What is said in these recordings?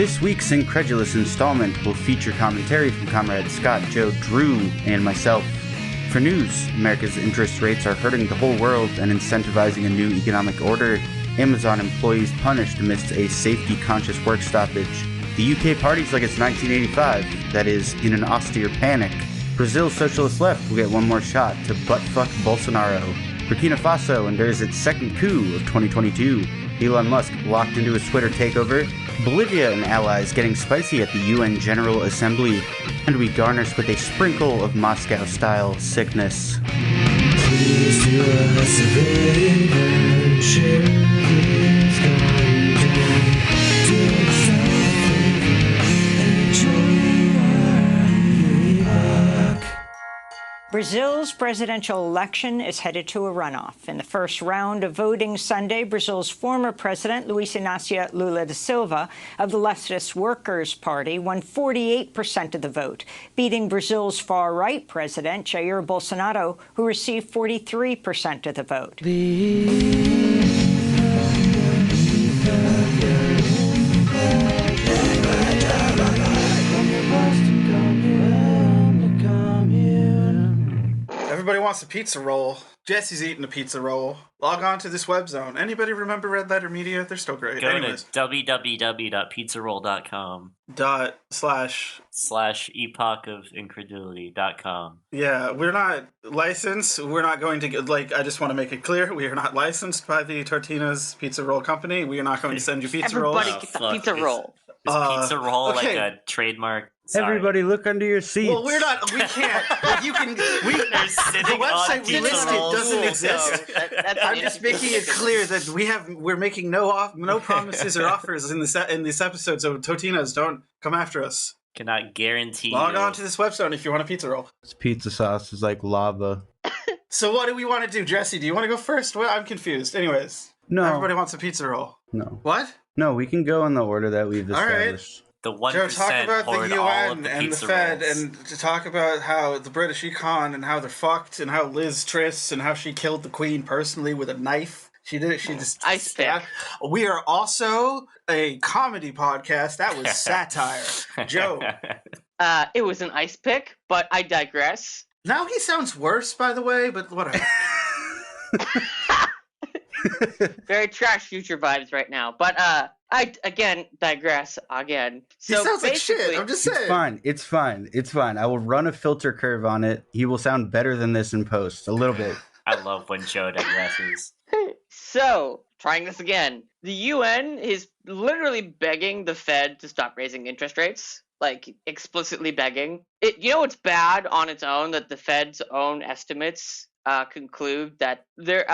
This week's Incredulous installment will feature commentary from Comrades Scott, Joe, Drew, and myself. For news, America's interest rates are hurting the whole world and incentivizing a new economic order. Amazon employees punished amidst a safety-conscious work stoppage. The UK parties like it's 1985, that is, in an austere panic. Brazil's socialist left will get one more shot to butt-fuck Bolsonaro. Burkina Faso endures its second coup of 2022. Elon Musk locked into his Twitter takeover. Bolivia and allies getting spicy at the UN General Assembly. And we garnish with a sprinkle of Moscow-style sickness. Please do us a big adventure. Please going down. Do something. Enjoy our back. Brazil's presidential election is headed to a runoff. In the first round of voting Sunday, Brazil's former president, Luiz Inácio Lula da Silva, of the leftist Workers' Party, won 48% of the vote, beating Brazil's far-right president, Jair Bolsonaro, who received 43% of the vote. Everybody wants a pizza roll. Jesse's eating a pizza roll. Log on to this web zone. Anybody remember Red Letter Media? They're still great. Go to www.pizzaroll.com /epochofincredulity.com. Yeah, we're not licensed. We're not going to get, I just want to make it clear, we are not licensed by the Tortina's Pizza Roll Company. We are not going to send you pizza rolls. Everybody get the pizza roll. Is pizza roll okay. like a trademark? Sorry. Everybody look under your seats. Well, we can't. Like, you can, the website we listed doesn't exist. I'm just making it clear that we're making no promises or offers in this episode, so Totinas, don't come after us. Cannot guarantee. Log on to this website if you want a pizza roll. This pizza sauce is like lava. So what do we want to do, Jesse? Do you want to go first? Well, I'm confused. Anyways, No. Everybody wants a pizza roll. No. What? No, we can go in the order that we've All right. established. The 1% Joe, talk about the hoard all of UN the and the pizza Fed, rolls. and to talk about how the British econ and how they're fucked, and how Liz Truss and how she killed the Queen personally with a knife. She did it. She just Ice pick. We are also a comedy podcast. That was satire. Joe. It was an ice pick, but I digress. Now he sounds worse, by the way, but whatever. Very trash future vibes right now. But I again digress again. He So sounds like shit. basically- I'm just saying. It's fine. I will run a filter curve on it. He will sound better than this in post, a little bit. I love when Joe digresses. So, trying this again. The UN is literally begging the Fed to stop raising interest rates. Like, explicitly begging. It's bad on its own that the Fed's own estimates conclude that there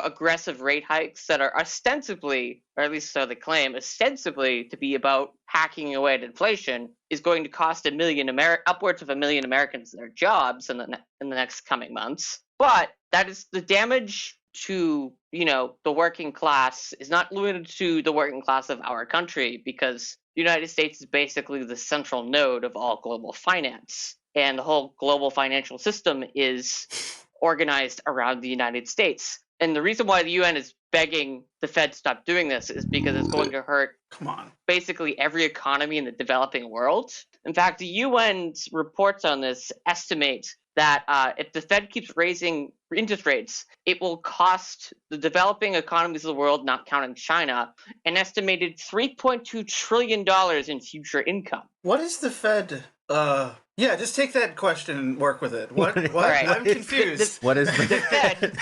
aggressive rate hikes that are ostensibly, or at least so they claim, ostensibly to be about hacking away at inflation is going to cost upwards of 1 million Americans their jobs in the next coming months. But that is the damage to, the working class is not limited to the working class of our country, because the United States is basically the central node of all global finance. And the whole global financial system is organized around the United States. And the reason why the UN is begging the Fed to stop doing this is because it's going to hurt basically every economy in the developing world. In fact, the UN's reports on this estimate that if the Fed keeps raising interest rates, it will cost the developing economies of the world, not counting China, an estimated $3.2 trillion in future income. What is the Fed? Yeah, just take that question and work with it. What? Right. I'm confused. What is The Fed?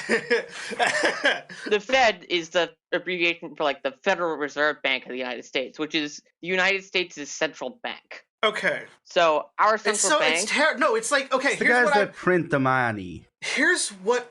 The Fed is the abbreviation for the Federal Reserve Bank of the United States, which is the United States' central bank. Okay. So our central bank. It's like, okay, the here's guys what that print the money. Here's why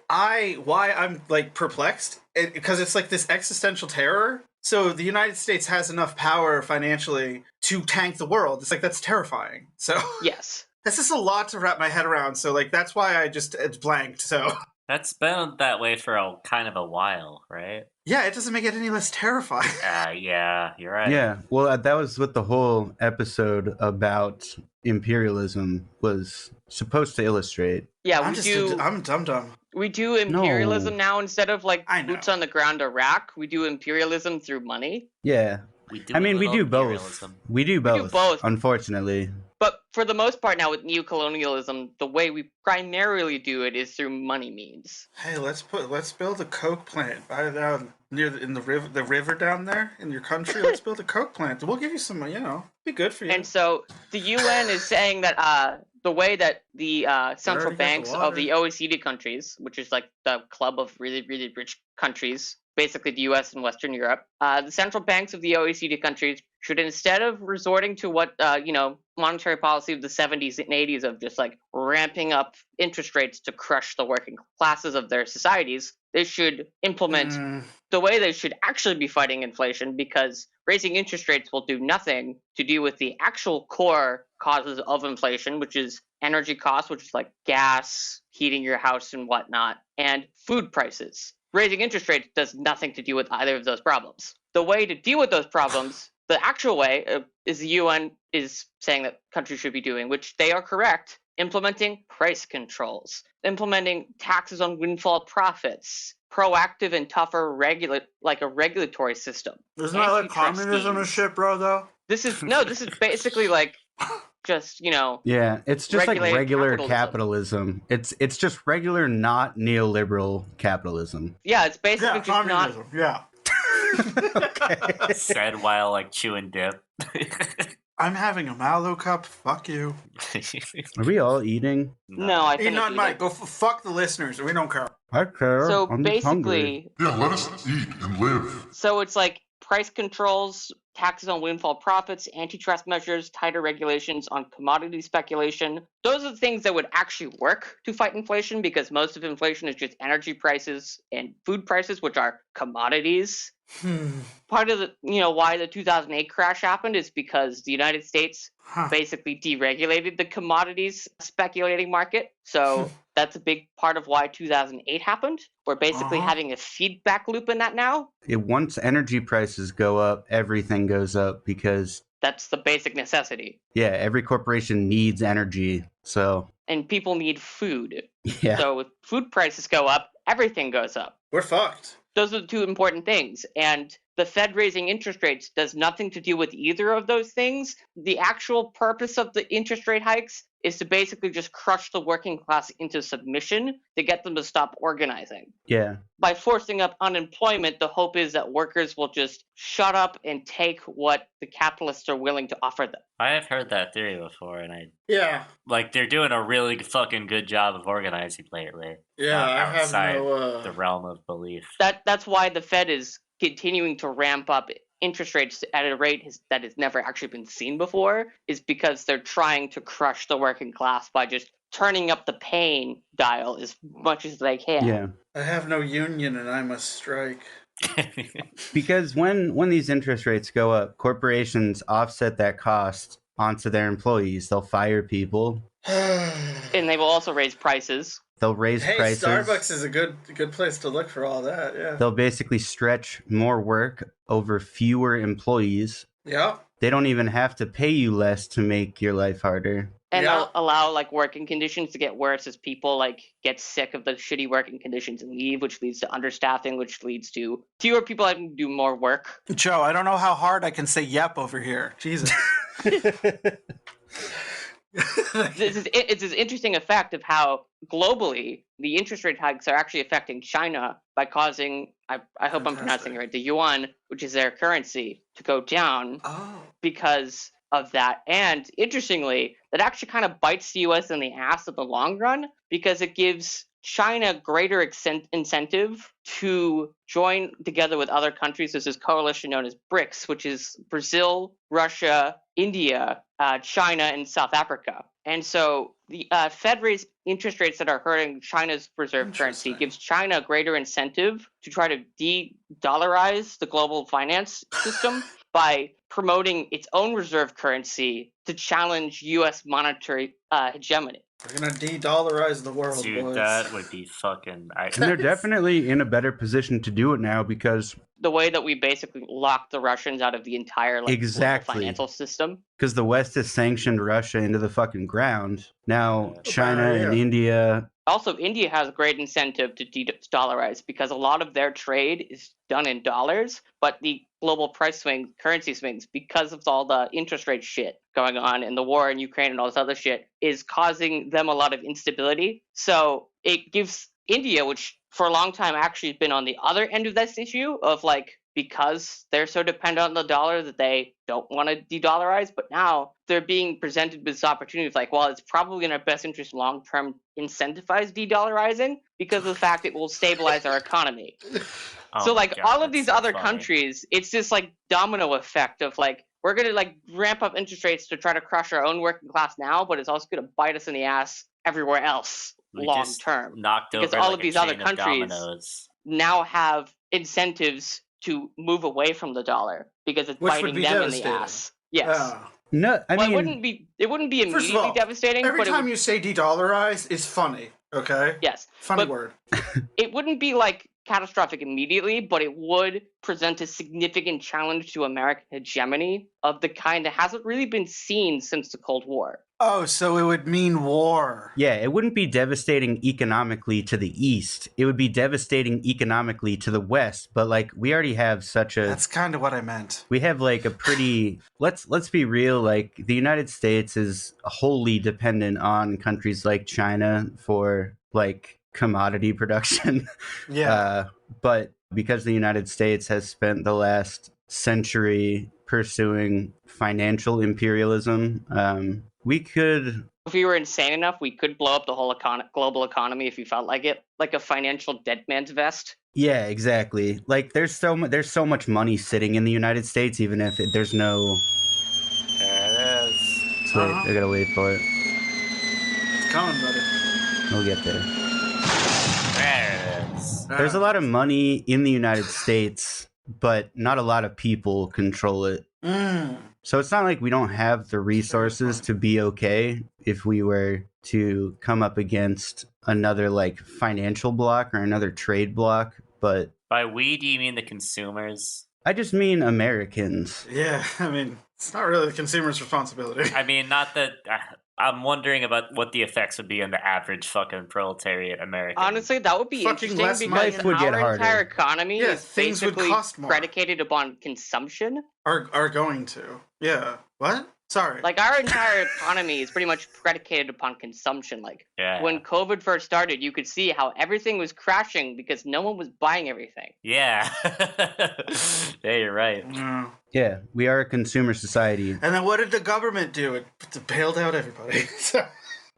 I'm perplexed, because it's like this existential terror. So the United States has enough power financially to tank the world. It's like, that's terrifying. So Yes. That's just a lot to wrap my head around. So that's why it's blanked. So That's been that way for kind of a while, right? yeah, it doesn't make it any less terrifying. Yeah, you're right. Yeah, well, that was what the whole episode about imperialism was supposed to illustrate. Yeah, I'm dumb. We do imperialism No. now instead of I know. boots on the ground Iraq. We do imperialism through money. Yeah, We do I mean, a we little do both. imperialism. We do both. both. Unfortunately. But for the most part now with neocolonialism, the way we primarily do it is through money means. Hey, let's build a coke plant down near the river down there in your country. Let's build a coke plant. We'll give you some, be good for you. And so the UN is saying that the way that the central banks of the OECD countries, which is like the club of really, really rich countries, basically the US and Western Europe, the central banks of the OECD countries should, instead of resorting to what, monetary policy of the 70s and 80s of just like ramping up interest rates to crush the working classes of their societies, they should implement the way they should actually be fighting inflation, because raising interest rates will do nothing to do with the actual core causes of inflation, which is energy costs, which is like gas, heating your house and whatnot, and food prices. Raising interest rates does nothing to do with either of those problems. The way to deal with those problems, the actual way, is the UN is saying that countries should be doing, which they are correct, implementing price controls, implementing taxes on windfall profits, proactive and tougher regulatory system. Isn't that like communism and shit, bro, though? This is basically like just, Yeah, it's just like regular capitalism. It's just regular, not neoliberal capitalism. Yeah, it's basically just communism. not. Yeah. Said while like chewing dip. I'm having a Mallow cup. Fuck you. Are we all eating? No, I think not Mike. Go fuck the listeners. We don't care. I care. So I'm just hungry. basically, Yeah, let us eat and live. so it's like price controls, taxes on windfall profits, antitrust measures, tighter regulations on commodity speculation. Those are the things that would actually work to fight inflation, because most of inflation is just energy prices and food prices, which are commodities. Part of the, why the 2008 crash happened is because the United States basically deregulated the commodities speculating market. So that's a big part of why 2008 happened. We're basically having a feedback loop in that now. Once energy prices go up, everything goes up because that's the basic necessity. Yeah, every corporation needs energy. So and people need food. Yeah. So if food prices go up, everything goes up. We're fucked. Those are the two important things. And the Fed raising interest rates does nothing to do with either of those things. The actual purpose of the interest rate hikes is to basically just crush the working class into submission to get them to stop organizing. Yeah. By forcing up unemployment, the hope is that workers will just shut up and take what the capitalists are willing to offer them. I have heard that theory before, and they're doing a really fucking good job of organizing lately. Yeah, I have outside no the realm of belief. That's why the Fed is continuing to ramp up interest rates at a rate that has never actually been seen before, is because they're trying to crush the working class by just turning up the pain dial as much as they can. Yeah. I have no union and I must strike. Because when these interest rates go up, corporations offset that cost onto their employees. They'll fire people. And they will also raise prices. They'll raise prices. Starbucks is a good place to look for all that, yeah. They'll basically stretch more work over fewer employees. Yeah. They don't even have to pay you less to make your life harder. And they'll allow working conditions to get worse as people get sick of the shitty working conditions and leave, which leads to understaffing, which leads to fewer people having to do more work. Joe, I don't know how hard I can say yep over here. Jesus. It's this interesting effect of how globally the interest rate hikes are actually affecting China by causing, I hope I'm pronouncing it right, the yuan, which is their currency, to go down because of that. And interestingly, that actually kind of bites the US in the ass in the long run, because it gives China greater incentive to join together with other countries. There's this coalition known as BRICS, which is Brazil, Russia, India, China, and South Africa. And so the Fed raised interest rates that are hurting China's reserve currency gives China greater incentive to try to de-dollarize the global finance system by promoting its own reserve currency to challenge U.S. monetary hegemony. We're going to de-dollarize the world, Dude, boys. that would be fucking... And they're definitely in a better position to do it now because... The way that we basically locked the Russians out of the entire global financial system. Because the West has sanctioned Russia into the fucking ground. Now, China and India Also, India has a great incentive to de-dollarize because a lot of their trade is done in dollars, but the global price swings, currency swings, because of all the interest rate shit going on and the war in Ukraine and all this other shit, is causing them a lot of instability. So it gives India, which for a long time actually has been on the other end of this issue of like, because they're so dependent on the dollar that they don't want to de-dollarize, but now they're being presented with this opportunity of like, well, it's probably in our best interest long-term incentivize de-dollarizing because of the fact it will stabilize our economy. So like God, all of these other countries, it's this like domino effect of like, we're going to like ramp up interest rates to try to crush our own working class now, but it's also going to bite us in the ass everywhere else long term. Because all of these other countries now have incentives to move away from the dollar because it's biting them in the ass. Yes. No, I mean, it wouldn't be immediately devastating. Every time you say de-dollarize, it's funny. Okay. Yes. Funny word. It wouldn't be like catastrophic immediately, but it would present a significant challenge to American hegemony of the kind that hasn't really been seen since the Cold War. Oh, so it would mean war. Yeah, it wouldn't be devastating economically to the East. It would be devastating economically to the West. But like, we already have such a... That's kind of what I meant. We have like a pretty... Let's be real. Like, the United States is wholly dependent on countries like China for like commodity production. Yeah. But because the United States has spent the last century pursuing financial imperialism, we could... If we were insane enough, we could blow up the whole global economy if we felt like it, like a financial dead man's vest. Yeah, exactly. Like, there's so much money sitting in the United States, even if there's no... There it is. Wait, I gotta wait for it. It's coming, buddy. We'll get there. There it is. There's a lot of money in the United States, but not a lot of people control it. So it's not like we don't have the resources to be okay if we were to come up against another like financial block or another trade block. But by we, do you mean the consumers? I just mean Americans. Yeah, I mean, it's not really the consumer's responsibility. I mean, not that... I'm wondering about what the effects would be on the average fucking proletariat American. Honestly, that would be Fucking interesting because our entire economy is things would basically cost more. predicated upon consumption. Are going to. Yeah. What? Sorry. Like, our entire economy is pretty much predicated upon consumption. Like, when COVID first started, you could see how everything was crashing because no one was buying everything. Yeah. Yeah, you're right. Yeah, we are a consumer society. And then what did the government do? It bailed out everybody.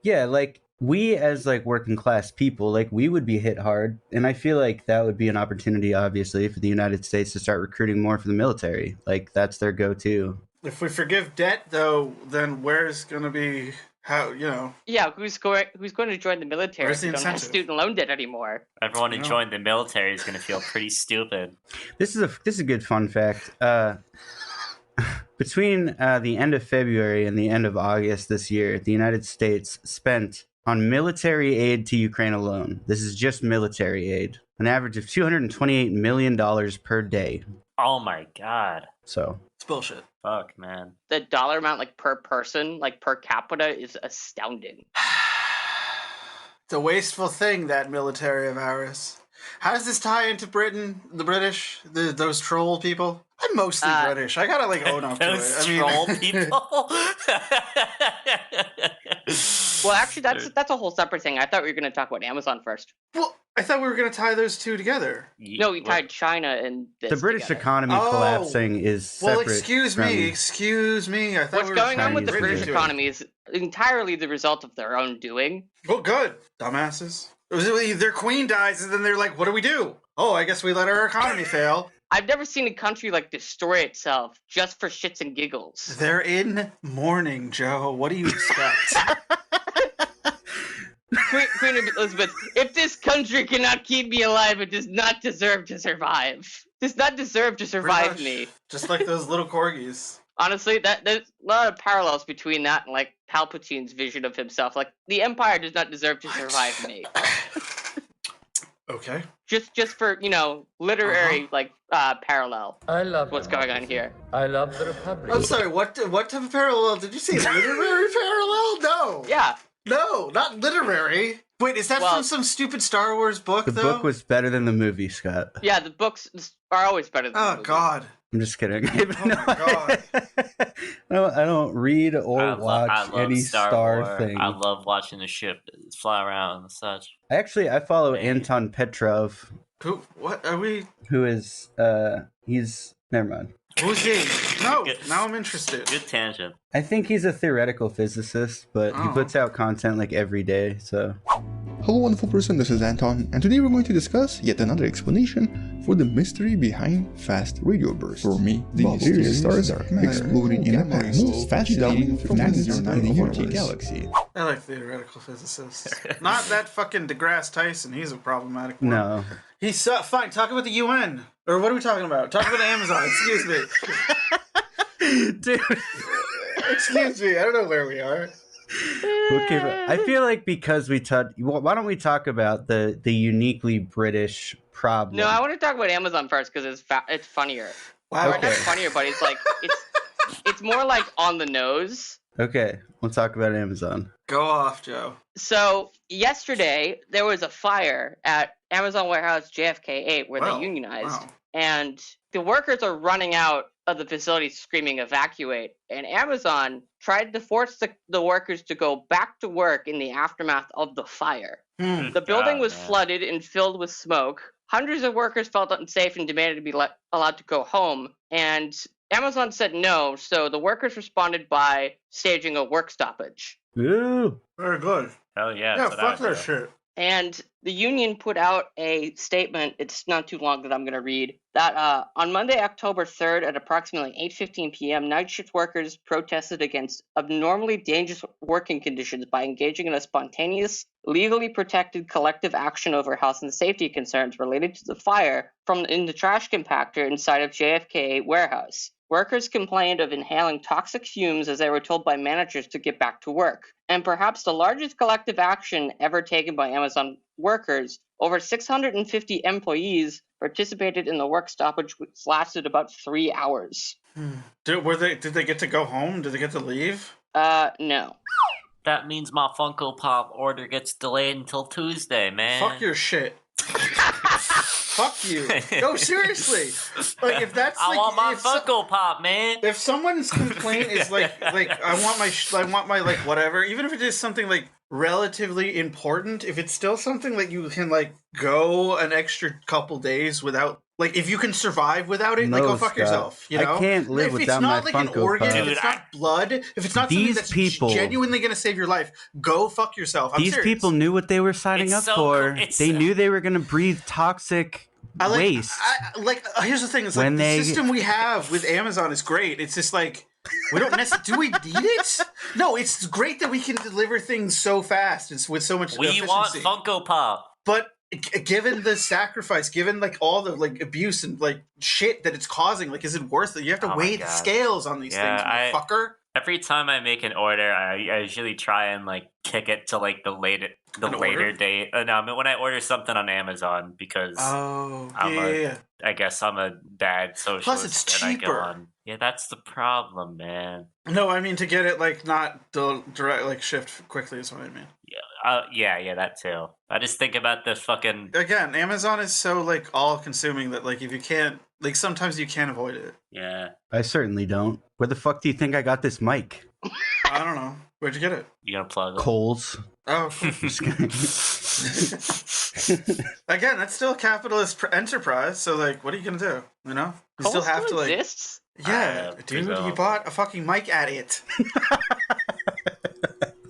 Yeah, like, we as like working class people, like, we would be hit hard. And I feel like that would be an opportunity, obviously, for the United States to start recruiting more for the military. Like, that's their go-to. If we forgive debt, though, then where's going to be how, you know? Yeah, who's going to join the military? Where's the if we don't have student loan debt anymore. Everyone who joined the military is going to feel pretty stupid. This is a good fun fact. Between the end of February and the end of August this year, the United States spent on military aid to Ukraine alone. This is just military aid. An average of $228 million per day. Oh my God. So it's bullshit. Fuck, man. The dollar amount, like, per person, like, per capita is astounding. It's a wasteful thing, that military of ours. How does this tie into Britain, the British, those troll people? I'm mostly British. I gotta, like, own up to it. Those troll people? Well, actually, that's a whole separate thing. I thought we were going to talk about Amazon first. Well, I thought we were going to tie those two together. No, we tied China and this the British together. economy collapsing is separate. Well, excuse me. I thought what's going on with the British economy is entirely the result of their own doing. Well, good. Dumbasses. Their queen dies, and then they're like, what do we do? Oh, I guess we let our economy fail. I've never seen a country, like, destroy itself just for shits and giggles. They're in mourning, Joe. What do you expect? Queen Elizabeth, if this country cannot keep me alive, it does not deserve to survive. Does not deserve to survive me. Just like those little corgis. Honestly, there's a lot of parallels between that and, like, Palpatine's vision of himself. Like, the Empire does not deserve to survive me. Okay. Just for, you know, literary, parallel. I love what's going on here. I love the Republic. I'm sorry, what type of parallel? Did you say literary parallel? No. Yeah. No, not literary. Wait, is that from some stupid Star Wars book, The book was better than the movie, Scott. Yeah, the books are always better than the movie. Oh, God. I'm just kidding. Oh, my God. I don't read or watch any Star thing. I love watching the ship fly around and such. I follow Anton Petrov. Who? What are we? Who is, he's, never mind. Who's he? No, now I'm interested. Good tangent. I think he's a theoretical physicist, but he puts out content like every day, so. Hello wonderful person, this is Anton, and today we're going to discuss yet another explanation for the mystery behind fast radio bursts. For me, the mysterious stars are exploding in a mass most fascinating planets in the Unity Galaxy. I like theoretical physicists. Not that fucking DeGrasse Tyson, he's a problematic one. No. He's fine, talk about the UN. Or what are we talking about? Talk about Amazon, excuse me. Dude. Excuse me, I don't know where we are. Okay, I feel like because why don't we talk about the uniquely British problem? No, I want to talk about Amazon first because it's funnier. Wow. Or not funnier, but it's like it's more like on the nose. Okay, we'll talk about Amazon. Go off, Joe. So yesterday there was a fire at Amazon warehouse JFK 8 where they unionized, and the workers are running out of the facility screaming evacuate, and Amazon tried to force the workers to go back to work in the aftermath of the fire. The building was flooded and filled with smoke. Hundreds of workers felt unsafe and demanded to be allowed to go home, and Amazon said no, so the workers responded by staging a work stoppage. Ooh. Very good. Hell yeah. Yeah, fuck that shit. And the union put out a statement, it's not too long that I'm going to read, that on Monday, October 3rd at approximately 8:15 p.m., night shift workers protested against abnormally dangerous working conditions by engaging in a spontaneous, legally protected collective action over health and safety concerns related to the fire in the trash compactor inside of JFK warehouse. Workers complained of inhaling toxic fumes as they were told by managers to get back to work. And perhaps the largest collective action ever taken by Amazon workers, over 650 employees participated in the work stoppage, which lasted about 3 hours. Did they get to go home? Did they get to leave? No. That means my Funko Pop order gets delayed until Tuesday, man. Fuck your shit. Fuck you. No, seriously. Like if that's I want my Funko Pop, man. If someone's complaint is like I want my like whatever, even if it is something like relatively important, if it's still something that you can like go an extra couple days without, like if you can survive without it, like go fuck yourself. You know, I can't live without my Funko Pop. If it's not like an organ, if it's not blood, if it's not something that's genuinely going to save your life, go fuck yourself. I'm These serious. people knew what they were signing up for. They knew they were going to breathe toxic waste. Here's the thing: it's like the system we have with Amazon is great. It's just like we don't necessarily. Do we need it? No, it's great that we can deliver things so fast and with so much efficiency. We want Funko Pop, but given the sacrifice, given like all the like abuse and like shit that it's causing, like is it worth it? You have to weigh the scales on these things, fucker. Every time I make an order, I usually try and like kick it to like the later date. No, I mean when I order something on Amazon because I guess I'm a bad socialist. Plus, it's cheaper. Yeah, that's the problem, man. No, I mean to get it like not direct like shipped quickly is what I mean. Yeah, that too. I just think about the fucking again. Amazon is so like all consuming that like if you can't like sometimes you can't avoid it. Yeah, I certainly don't. Where the fuck do you think I got this mic? I don't know. Where'd you get it? You gonna plug it? Kohl's. Oh, again, that's still a capitalist enterprise. So like, what are you gonna do? You know, you still have to like. Exists? Yeah, dude, you bought a fucking mic at it.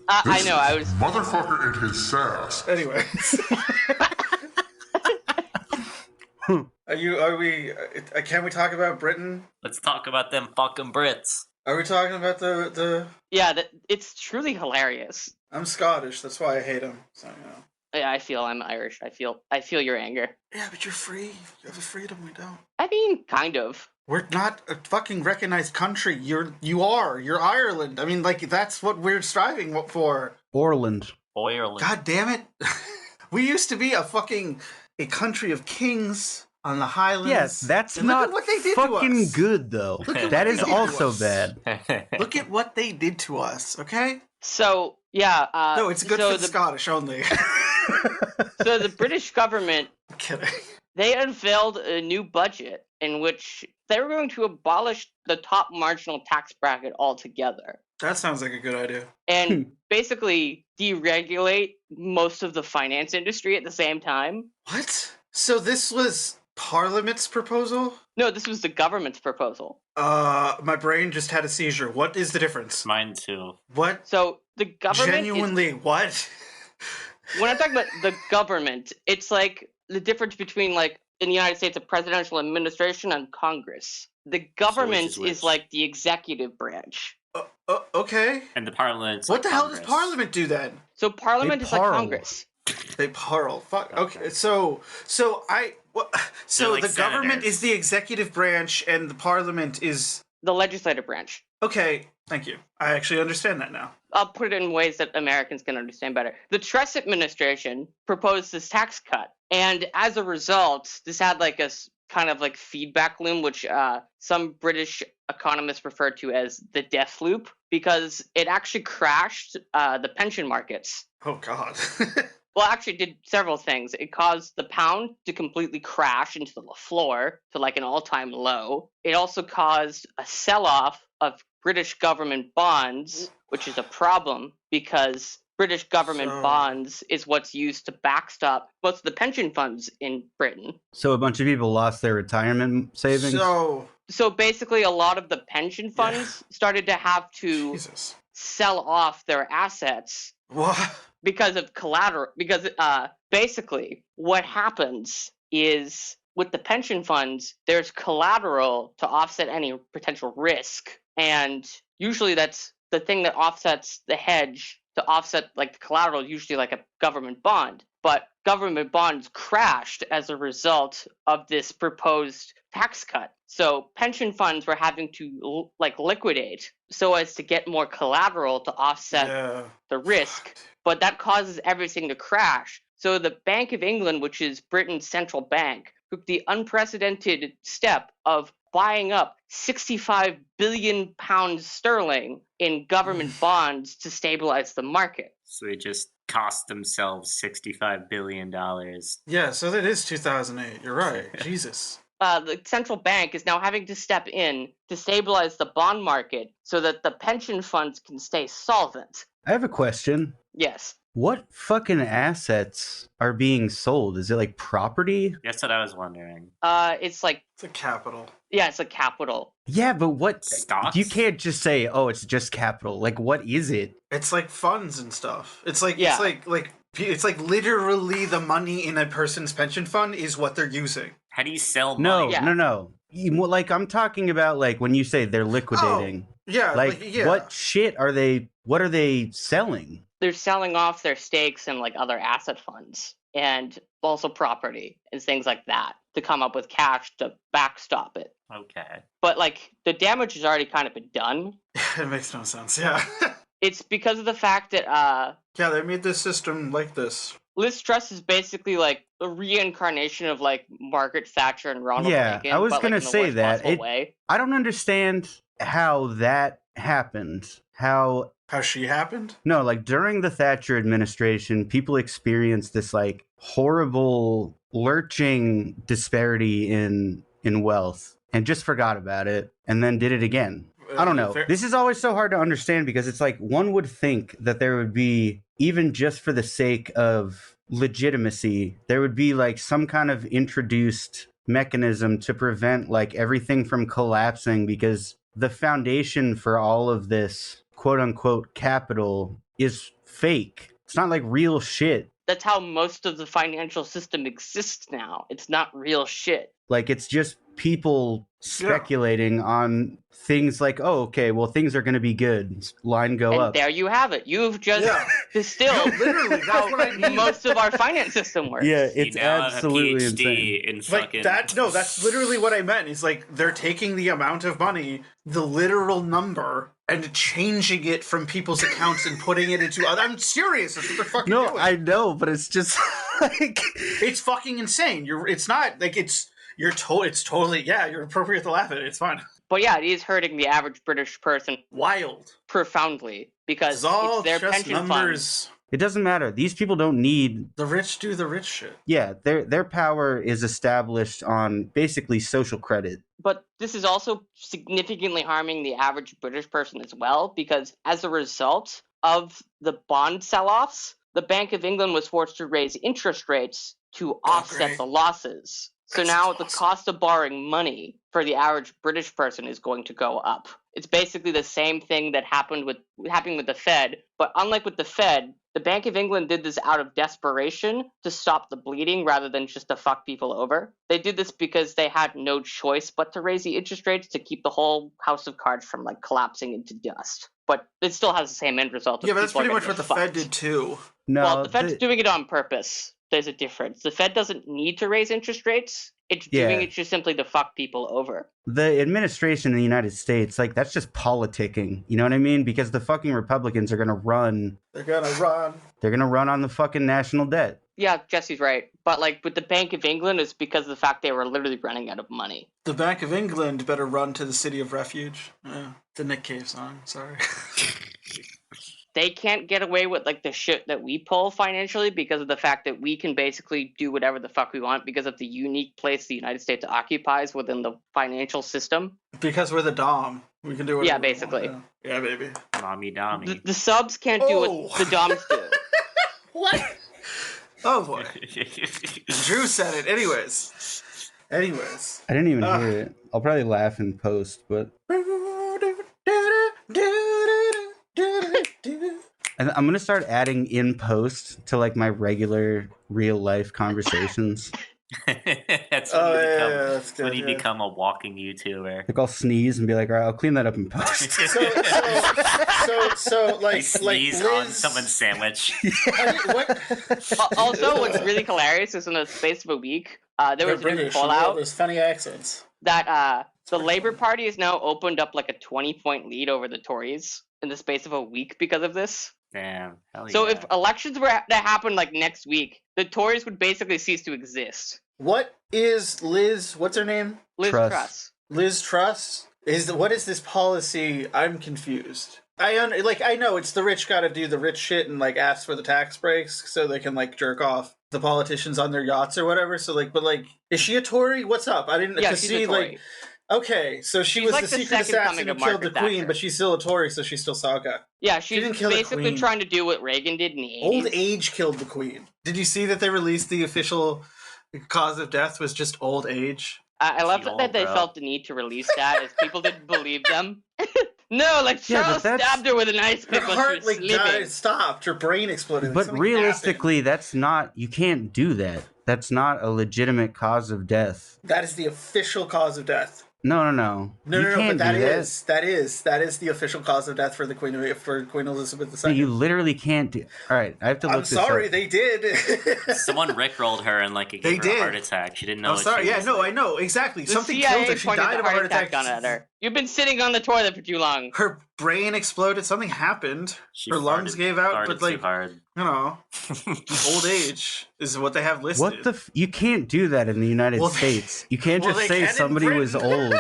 I know. I was motherfucker and his sass. Anyway. Are we? Can we talk about Britain? Let's talk about them fucking Brits. Are we talking about the? Yeah, it's truly hilarious. I'm Scottish, that's why I hate him. So you know. Yeah, I feel I'm Irish. I feel your anger. Yeah, but you're free. You have a freedom we don't. I mean, kind of. We're not a fucking recognized country. You're Ireland. I mean, like that's what we're striving for. Ireland. God damn it! We used to be a country of kings on the Highlands. Yes, that's and not look at what they did fucking to us. good though. That is also bad. Look at what they did to us. Okay. So yeah. No, it's good for the Scottish only. So the British government, I'm kidding. They unveiled a new budget in which they were going to abolish the top marginal tax bracket altogether. That sounds like a good idea. And basically deregulate most of the finance industry at the same time. What? So this was Parliament's proposal? No, this was the government's proposal. My brain just had a seizure. What is the difference? Mine too. What? So the government Genuinely, what? When I'm talking about the government, it's like the difference between, like, in the United States, a presidential administration and Congress. The government is like the executive branch. Okay. And the Parliament. What the hell does Parliament do then? So Parliament is like Congress. They parle. Fuck. Okay. So the government is the executive branch, and the Parliament is the legislative branch. Okay. Thank you. I actually understand that now. I'll put it in ways that Americans can understand better. The Truss administration proposed this tax cut, and as a result, this had like a kind of like feedback loop, which some British economists refer to as the death loop, because it actually crashed the pension markets. Oh, God. Well, actually, it did several things. It caused the pound to completely crash into the floor to like an all-time low. It also caused a sell-off of British government bonds, which is a problem because British government bonds is what's used to backstop most of the pension funds in Britain. So a bunch of people lost their retirement savings? So basically a lot of the pension funds started to have to sell off their assets. What? Because of collateral. Because basically what happens is with the pension funds, there's collateral to offset any potential risk. And usually that's the thing that offsets the hedge to offset like the collateral, usually like a government bond. But government bonds crashed as a result of this proposed tax cut. So pension funds were having to like liquidate so as to get more collateral to offset the risk. But that causes everything to crash. So the Bank of England, which is Britain's central bank, took the unprecedented step of buying up 65 billion pounds sterling in government bonds to stabilize the market. So they just cost themselves $65 billion. Yeah, so that is 2008. You're right. Jesus. The central bank is now having to step in to stabilize the bond market so that the pension funds can stay solvent. I have a question. Yes. What fucking assets are being sold? Is it like property? That's what I was wondering. It's like... It's a capital. Yeah, it's a capital. Yeah, but what... Stocks? You can't just say, oh, it's just capital. Like, what is it? It's like funds and stuff. It's like, it's like literally the money in a person's pension fund is what they're using. How do you sell money? No. Like, I'm talking about, like, when you say they're liquidating. Oh, yeah. What shit are they... What are they selling? They're selling off their stakes in, like, other asset funds and also property and things like that to come up with cash to backstop it. Okay. But, like, the damage has already kind of been done. It makes no sense, yeah. It's because of the fact that, yeah, they made this system like this. Liz Truss is basically, like, a reincarnation of, like, Margaret Thatcher and Ronald Reagan. Yeah, I was going to say that. I don't understand how that happened. How she happened? No, like, during the Thatcher administration, people experienced this, like, horrible, lurching disparity in wealth and just forgot about it and then did it again. I don't know. This is always so hard to understand because it's like one would think that there would be, even just for the sake of legitimacy, there would be like some kind of introduced mechanism to prevent like everything from collapsing, because the foundation for all of this quote unquote capital is fake. It's not like real shit. That's how most of the financial system exists now. It's not real shit. Like, it's just people speculating on things like, oh, okay, well, things are going to be good. Line go up. And there you have it. You've just distilled literally, that's what I mean. Most of our finance system works. Yeah, it's absolutely insane. In like that. No, that's literally what I meant. It's like they're taking the amount of money, the literal number, and changing it from people's accounts and putting it into other. I'm serious. That's what they're fucking doing. No, I know, but it's just like it's fucking insane. It's not like it's totally you're appropriate to laugh at it. It's fine. But yeah, it is hurting the average British person wild, profoundly, because it's their pension funds It doesn't matter. These people don't need... The rich do the rich shit. Yeah, their power is established on basically social credit. But this is also significantly harming the average British person as well, because as a result of the bond sell-offs, the Bank of England was forced to raise interest rates to offset the losses. So now the cost of borrowing money for the average British person is going to go up. It's basically the same thing that happened with the Fed, but unlike with the Fed, the Bank of England did this out of desperation to stop the bleeding rather than just to fuck people over. They did this because they had no choice but to raise the interest rates to keep the whole house of cards from like collapsing into dust. But it still has the same end result. Yeah, but that's pretty much what the Fed did too. No, well, the Fed's doing it on purpose. There's a difference. The Fed doesn't need to raise interest rates. It's doing it just simply to fuck people over. The administration in the United States, like, that's just politicking. You know what I mean? Because the fucking Republicans are going to run. They're going to run. They're going to run on the fucking national debt. Yeah, Jesse's right. But, like, with the Bank of England, it's because of the fact they were literally running out of money. The Bank of England better run to the city of refuge. The Nick Cave song, sorry. They can't get away with, like, the shit that we pull financially because of the fact that we can basically do whatever the fuck we want because of the unique place the United States occupies within the financial system. Because we're the Dom. We can do whatever we basically. Want. Yeah, baby. Mommy Dommy. The subs can't do what the Doms do. What? Oh, boy. Drew said it. Anyways. I didn't even hear it. I'll probably laugh in post, but... I'm going to start adding in post to like my regular real life conversations. That's when you become a walking YouTuber. Like I'll sneeze and be like, all right, I'll clean that up in post. so like, you sneeze on someone's sandwich. Also, what's really hilarious is in the space of a week, there was a new fallout. There's funny accents. That the Labour Party has now opened up like a 20-point lead over the Tories in the space of a week because of this. Damn. So if elections were to happen like next week, the Tories would basically cease to exist. What is Liz? What's her name? Liz Truss. Liz Truss? What is this policy? I'm confused. I know it's the rich got to do the rich shit and like ask for the tax breaks so they can like jerk off the politicians on their yachts or whatever. So like, but like, is she a Tory? What's up? I didn't see like. Okay, so she was like the secret assassin who killed the queen, but she's still a Tory, so she's still Saga. Yeah, she's basically trying to do what Reagan did in the 80s. Old age killed the queen. Did you see that they released the official cause of death was just old age? I love that they felt the need to release that, as people didn't believe them. No, like Charles stabbed her with an ice pick while she was sleeping. Stopped. Her brain exploded. But realistically, that's not. You can't do that. That's not a legitimate cause of death. That is the official cause of death. No. But that is the official cause of death for Queen Elizabeth II. You literally can't do. All right, I have to look this up. I'm sorry, they did. Someone rickrolled her and like gave her a heart attack. She didn't know. I'm sorry. Yeah, no, I know exactly. Something killed her. She died of a heart attack. At her. You've been sitting on the toilet for too long. Her brain exploded. Something happened. Her lungs gave out. But like, you know, old age is what they have listed. What the? You can't do that in the United States. You can't just say somebody was old.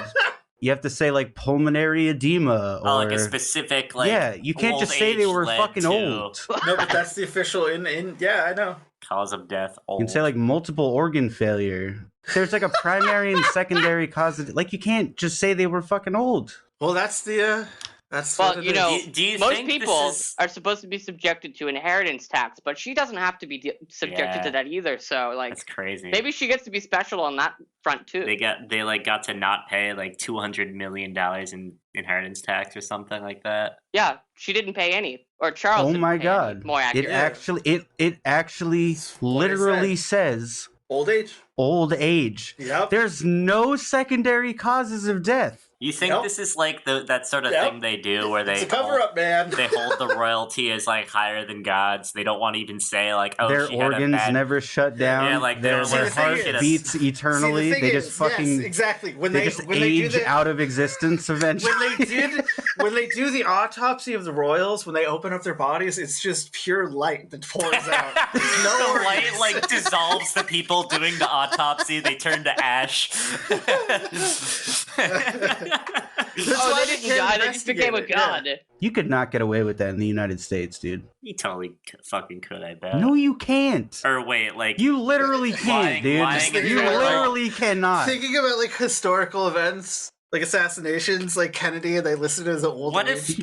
You have to say like pulmonary edema or like a specific like. Yeah, you can't just say they were fucking old. No, but that's the official yeah, I know. Cause of death. Old. You can say like multiple organ failure. There's like a primary and secondary cause of like you can't just say they were fucking old. Well, that's the that's well, you know, do you most people are supposed to be subjected to inheritance tax, but she doesn't have to be subjected to that either. So, like, that's crazy. Maybe she gets to be special on that front too. They got to not pay like $200 million in inheritance tax or something like that. Yeah, she didn't pay any, or Charles. Oh my god! More accurate. It actually literally says old age. Old age. Yep. There's no secondary causes of death. You think this is like that sort of thing they do where they cover up, man. They hold the royalty as like higher than gods. They don't want to even say like, oh, their organs never shut down. Yeah, like their heart beats eternally. They just fucking exactly when they just age out of existence eventually. When they do the autopsy of the royals, when they open up their bodies, it's just pure light that pours out. No the light like dissolves the people doing the autopsy. They turn to ash. They didn't die. They just became a god. Yeah. You could not get away with that in the United States, dude. You totally fucking could, I bet. No, you can't. Or wait, like... You literally can't, dude. You literally cannot. Thinking about, like, historical events, like assassinations, like Kennedy, and they listed it as an old age.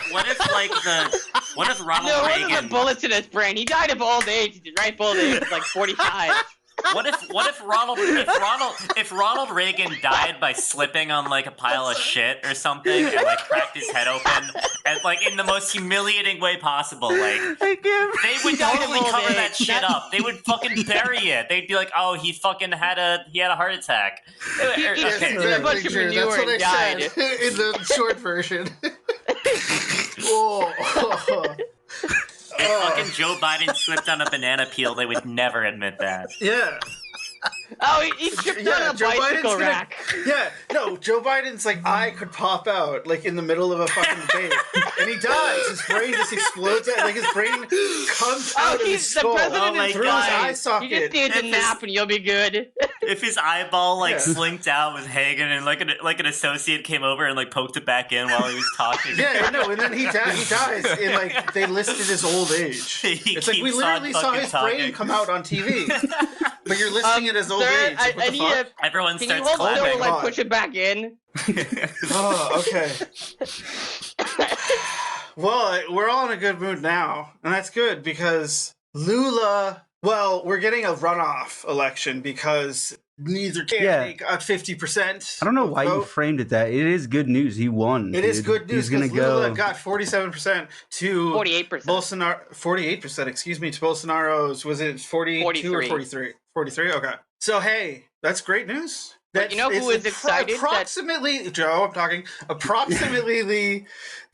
What if Ronald Reagan... No, what if the bullets in his brain? He died of old age, ripe old age, like 45. What if Ronald Reagan died by slipping on like a pile of shit or something and like cracked his head open and like in the most humiliating way possible? Like they would totally cover that shit up. They would fucking bury it. They'd be like, "Oh, he had a heart attack." He did a bunch of manure and died. In the short version. If fucking Joe Biden slipped on a banana peel, they would never admit that. Yeah. Oh, he tripped on a bicycle rack. Yeah, no, Joe Biden's like eye could pop out like in the middle of a fucking debate, and he dies. His brain just explodes. Like his brain comes out of his skull. The president through his eye socket. You just need to nap and you'll be good. If his eyeball slinked out with Hagen and like an associate came over and like poked it back in while he was talking. Yeah, no, and then he dies in like they listed his old age. It's like we literally saw his brain come out on TV, but you're listing it as old age. Like, everyone can starts you hold clapping. still, like push it back in? Oh, okay. Well, we're all in a good mood now, and that's good because Lula. Well, we're getting a runoff election because neither candidate got 50%. I don't know why you framed it that. It is good news. He won. It is good news because Lula got 47% to 48%. Bolsonaro. 48%, excuse me, to Bolsonaro's. Was it 42 or 43? 43. Okay. So hey, that's great news. But you know who is excited? Approximately, Joe, I'm talking. Approximately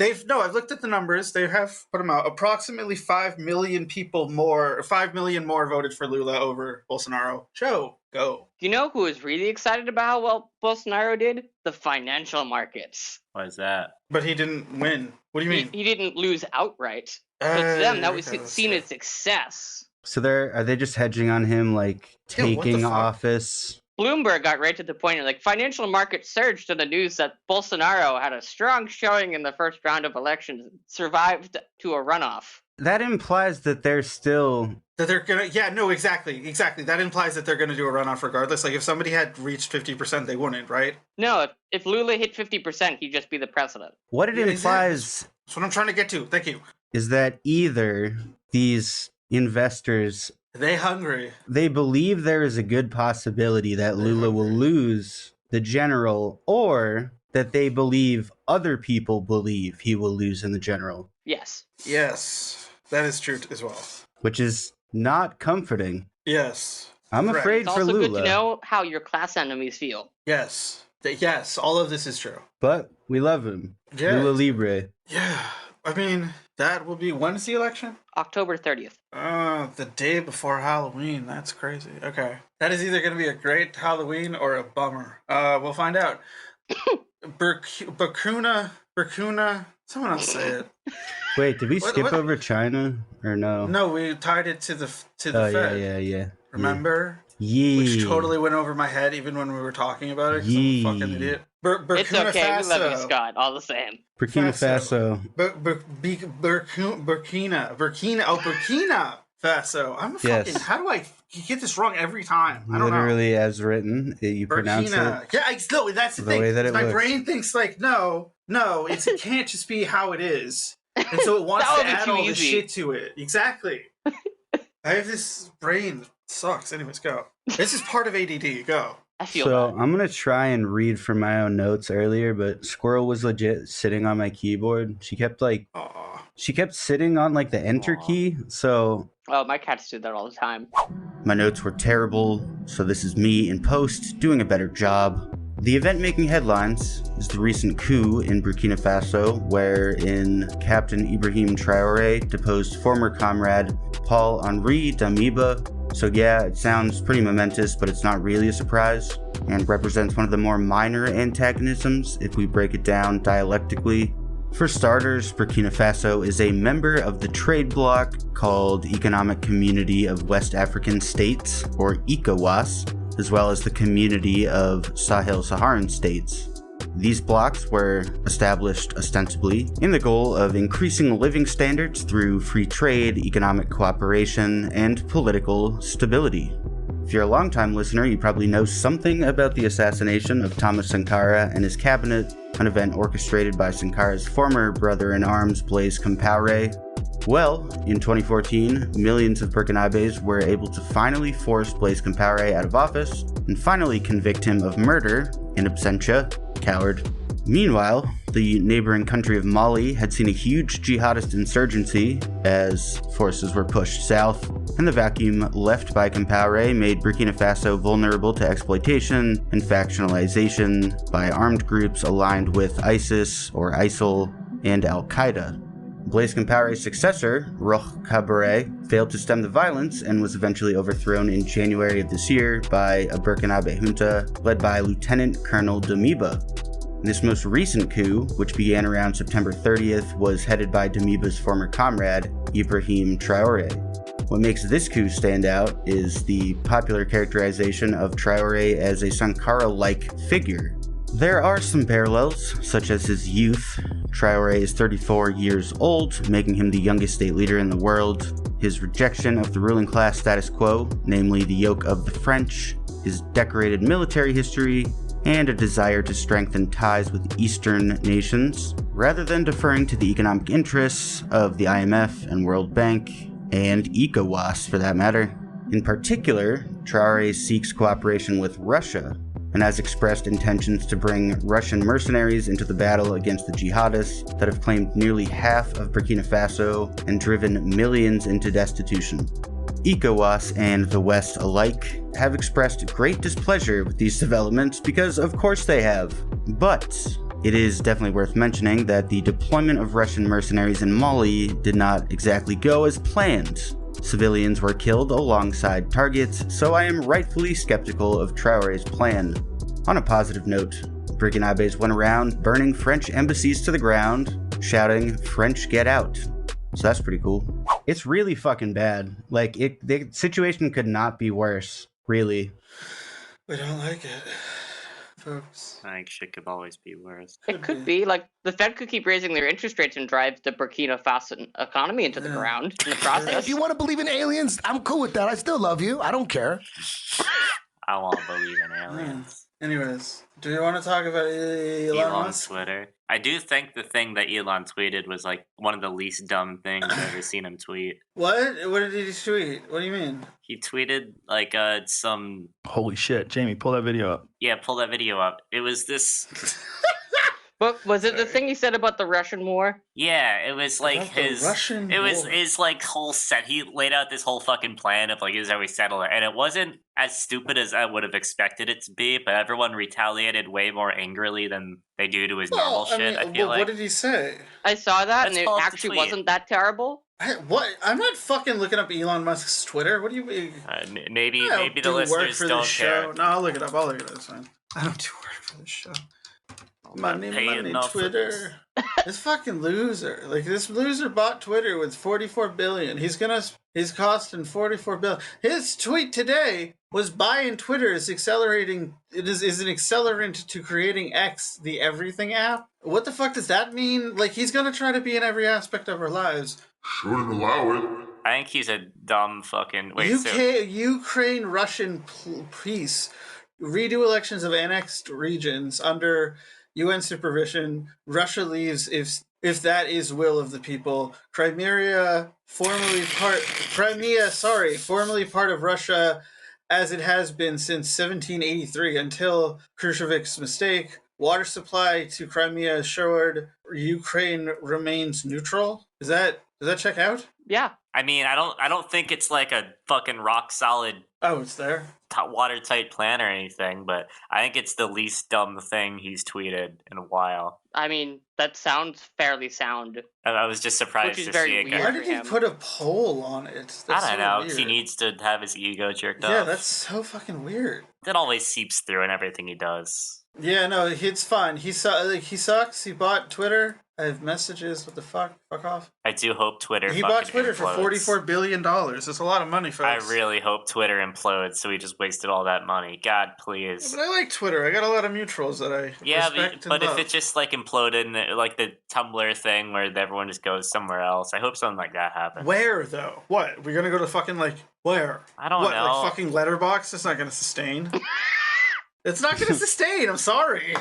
I've looked at the numbers. They have put them out. Approximately 5 million people more, 5 million more voted for Lula over Bolsonaro. Joe, go. Do you know who is really excited about how well Bolsonaro did? The financial markets. Why is that? But he didn't win. What do you mean? He didn't lose outright. So to them, that was seen as success. So are they just hedging on him, like taking office? Bloomberg got right to the point of like financial markets surged to the news that Bolsonaro had a strong showing in the first round of elections, survived to a runoff. That implies that they're still... That they're gonna... Yeah, no, exactly. That implies that they're gonna do a runoff regardless. Like, if somebody had reached 50%, they wouldn't, right? No, if Lula hit 50%, he'd just be the president. What it implies... That's what I'm trying to get to. Thank you. Is that either these investors... They hungry. They believe there is a good possibility that Lula will lose the general, or that they believe other people believe he will lose in the general. Yes. Yes. That is true as well. Which is not comforting. Yes. I'm afraid for Lula. It's also good to know how your class enemies feel. Yes. Yes, all of this is true. But we love him. Yeah. Lula Libre. Yeah. I mean, that will be... When's the election? October 30th. The day before Halloween. That's crazy. Okay. That is either going to be a great Halloween or a bummer. We'll find out. Burkina... Someone else say it. Wait, did we skip over China? Or no? No, we tied it to the Fed. Yeah. Remember? Yeah. Which totally went over my head even when we were talking about it, because I'm a fucking idiot. Burkina it's okay, Faso. we love you, Scott, all the same. Burkina Faso. Burkina Faso. I'm a fucking... How do I get this wrong every time? I don't know. Literally as written, you pronounce it. Yeah, no, that's the thing. Way that it my looks. Brain thinks like, no, it can't just be how it is. And so it wants to add all the shit to it. Exactly. I have this brain. Sucks. Anyways, go. This is part of ADD. Go. I feel bad. I'm going to try and read from my own notes earlier, but Squirrel was legit sitting on my keyboard. She kept sitting on like the enter key. So... Oh, my cats do that all the time. My notes were terrible, so this is me in post doing a better job. The event making headlines is the recent coup in Burkina Faso, wherein Captain Ibrahim Traoré deposed former comrade Paul-Henri Damiba. So yeah, it sounds pretty momentous, but it's not really a surprise, and represents one of the more minor antagonisms if we break it down dialectically. For starters, Burkina Faso is a member of the trade bloc called Economic Community of West African States, or ECOWAS, as well as the Community of Sahel-Saharan States. These blocs were established ostensibly in the goal of increasing living standards through free trade, economic cooperation, and political stability. If you're a longtime listener, you probably know something about the assassination of Thomas Sankara and his cabinet, an event orchestrated by Sankara's former brother-in-arms, Blaise Compaoré. Well, in 2014, millions of Burkinabés were able to finally force Blaise Compaoré out of office and finally convict him of murder in absentia. Coward. Meanwhile, the neighboring country of Mali had seen a huge jihadist insurgency as forces were pushed south, and the vacuum left by Compaoré made Burkina Faso vulnerable to exploitation and factionalization by armed groups aligned with ISIS or ISIL and Al-Qaeda. Blaise Compaoré's successor, Roch Kaboré, failed to stem the violence and was eventually overthrown in January of this year by a Burkinabe junta led by Lieutenant Colonel Damiba. This most recent coup, which began around September 30th, was headed by Damiba's former comrade, Ibrahim Traoré. What makes this coup stand out is the popular characterization of Traoré as a Sankara-like figure. There are some parallels, such as his youth. Traoré is 34 years old, making him the youngest state leader in the world. His rejection of the ruling class status quo, namely the yoke of the French, his decorated military history, and a desire to strengthen ties with Eastern nations, rather than deferring to the economic interests of the IMF and World Bank, and ECOWAS for that matter. In particular, Traoré seeks cooperation with Russia, and has expressed intentions to bring Russian mercenaries into the battle against the jihadists that have claimed nearly half of Burkina Faso and driven millions into destitution. ECOWAS and the West alike have expressed great displeasure with these developments because of course they have. But it is definitely worth mentioning that the deployment of Russian mercenaries in Mali did not exactly go as planned. Civilians were killed alongside targets, so I am rightfully skeptical of Traoré's plan. On a positive note, Burkinabés went around burning French embassies to the ground, shouting, "French get out." So that's pretty cool. It's really fucking bad. Like, the situation could not be worse, really. We don't like it, folks. I think shit could always be worse. It could be. Like, the Fed could keep raising their interest rates and drive the Burkina Faso economy into the ground in the process. Hey, if you want to believe in aliens, I'm cool with that. I still love you. I don't care. I won't believe in aliens. Anyways, do you want to talk about Elon Musk? Twitter. I do think the thing that Elon tweeted was like one of the least dumb things I've ever seen him tweet. What? What did he tweet? What do you mean? He tweeted like some... Holy shit, Jamie, pull that video up. Yeah, pull that video up. It was this... But was it the thing he said about the Russian war? Yeah, it was like Russian it was war. his like whole set. He laid out this whole fucking plan of like, this is how we settle it, and it wasn't as stupid as I would have expected it to be. But everyone retaliated way more angrily than they do to his normal shit. I feel like. What did he say? I saw that, Let's and it pull up the actually tweet. wasn't that terrible. What? I'm not fucking looking up Elon Musk's Twitter. What do you mean? Maybe the listeners don't care. No, I'll look it up. It's fine. I don't do work for this show. Money, Twitter. This fucking loser. Like, this loser bought Twitter with 44 billion. He's costing 44 billion. His tweet today was buying Twitter is accelerating. It is an accelerant to creating X, the everything app. What the fuck does that mean? Like, he's gonna try to be in every aspect of our lives. Shouldn't allow it. I think he's a dumb fucking... Ukraine-Russian peace. Redo elections of annexed regions under UN supervision. Russia leaves if that is will of the people. Crimea, formerly part of Russia, as it has been since 1783 until Khrushchev's mistake. Water supply to Crimea assured. Ukraine remains neutral. Does that check out? Yeah. I mean, I don't think it's like a fucking rock solid... Oh, it's there? Watertight plan or anything, but I think it's the least dumb thing he's tweeted in a while. I mean, that sounds fairly sound. I was just surprised to see it. Why did he put a poll on it? I don't know, because he needs to have his ego jerked off. Yeah, that's so fucking weird. That always seeps through in everything he does. Yeah, no, it's fine. He sucks. He bought Twitter. I have messages. What the fuck? Fuck off. I do hope Twitter. He bought Twitter implodes. for $44 billion. That's a lot of money, folks. I really hope Twitter implodes, so we just wasted all that money. God, please. Yeah, but I like Twitter. I got a lot of mutuals that I respect but and if it just like imploded, and like the Tumblr thing where everyone just goes somewhere else, I hope something like that happens. Where though? What? We're gonna go to fucking like where? I don't know. Like fucking Letterbox? That's not gonna sustain. It's not gonna sustain. I'm sorry.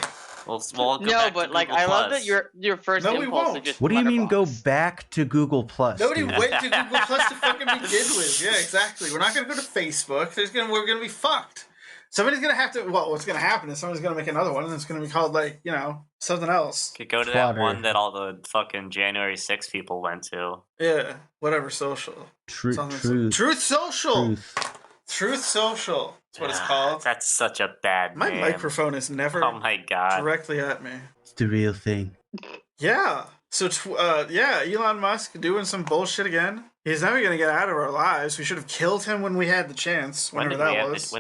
We'll no, but like I love that your first impulse is just. What do you mean go back to Google Plus? Nobody went to Google Plus to fucking begin with. Yeah, exactly. We're not gonna go to Facebook. We're gonna be fucked. Somebody's gonna have to. Well, what's gonna happen is somebody's gonna make another one, and it's gonna be called like something else. Could go to that one that all the fucking January 6th people went to. Yeah, whatever social. Truth Social. Truth Social. That's what it's called. That's such a bad My name. microphone is never directly at me. It's the real thing. Yeah. So, Elon Musk doing some bullshit again. He's never going to get out of our lives. We should have killed him when we had the chance, whenever that was.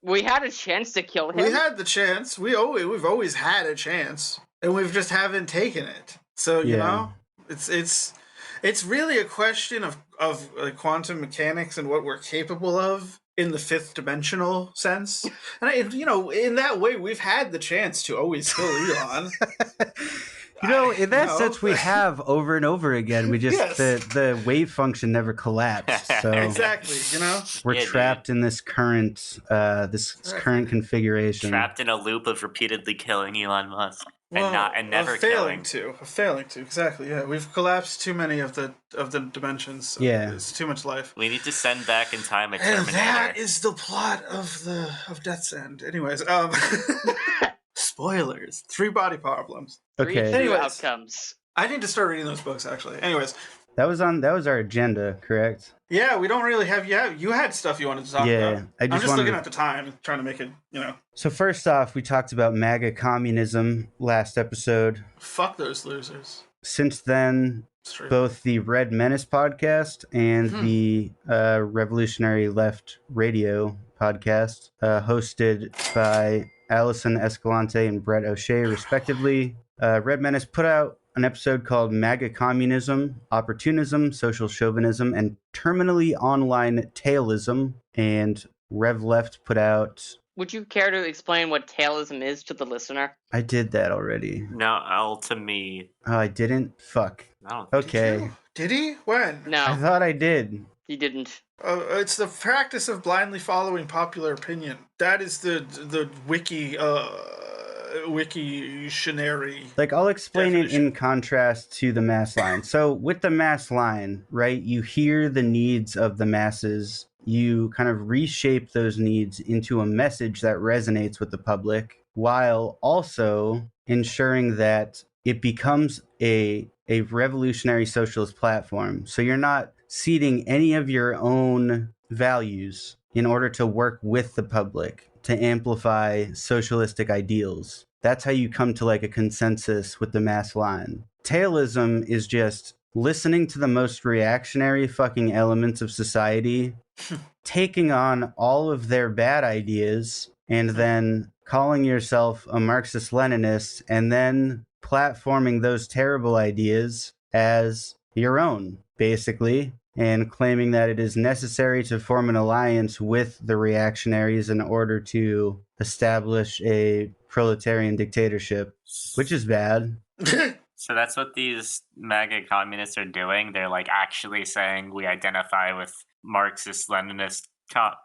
We had a chance to kill him. We had the chance. We've always had a chance, and we just haven't taken it. So, you know, it's really a question of quantum mechanics and what we're capable of in the fifth dimensional sense. And, in that way, we've had the chance to always kill Elon. In that sense, we have over and over again. We just, the wave function never collapsed. So exactly, we're trapped in this current, current configuration. Trapped in a loop of repeatedly killing Elon Musk. And never failing to exactly. Yeah, we've collapsed too many of the dimensions. So it's too much life. We need to send back in time a Terminator. And that is the plot of Death's End. Anyways, spoilers. 3 body problems. Okay. Anyways, outcomes. I need to start reading those books actually. Anyways, that was our agenda, correct? Yeah, we don't really have. Yeah, you had stuff you wanted to talk about. I'm just looking at the time, trying to make it. So first off, we talked about MAGA communism last episode. Fuck those losers. Since then, both the Red Menace podcast and the Revolutionary Left Radio podcast, hosted by Allison Escalante and Brett O'Shea, respectively. Red Menace put out an episode called MAGA Communism, Opportunism, Social Chauvinism, and Terminally Online Tailism. And Rev Left put out... Would you care to explain what Tailism is to the listener? I did that already. No, to me. Oh, I didn't? Fuck. No. Okay. Did he? When? No. I thought I did. He didn't. It's the practice of blindly following popular opinion. That is the wiki... Wiktionary. Like, I'll explain it in contrast to the mass line. So with the mass line, right, you hear the needs of the masses, you kind of reshape those needs into a message that resonates with the public, while also ensuring that it becomes a revolutionary socialist platform. So you're not ceding any of your own values in order to work with the public to amplify socialistic ideals. That's how you come to like a consensus with the mass line. Tailism is just listening to the most reactionary fucking elements of society, taking on all of their bad ideas, and then calling yourself a Marxist-Leninist, and then platforming those terrible ideas as your own, basically, and claiming that it is necessary to form an alliance with the reactionaries in order to establish a proletarian dictatorship, which is bad. So that's what these MAGA communists are doing. They're like actually saying we identify with Marxist-Leninist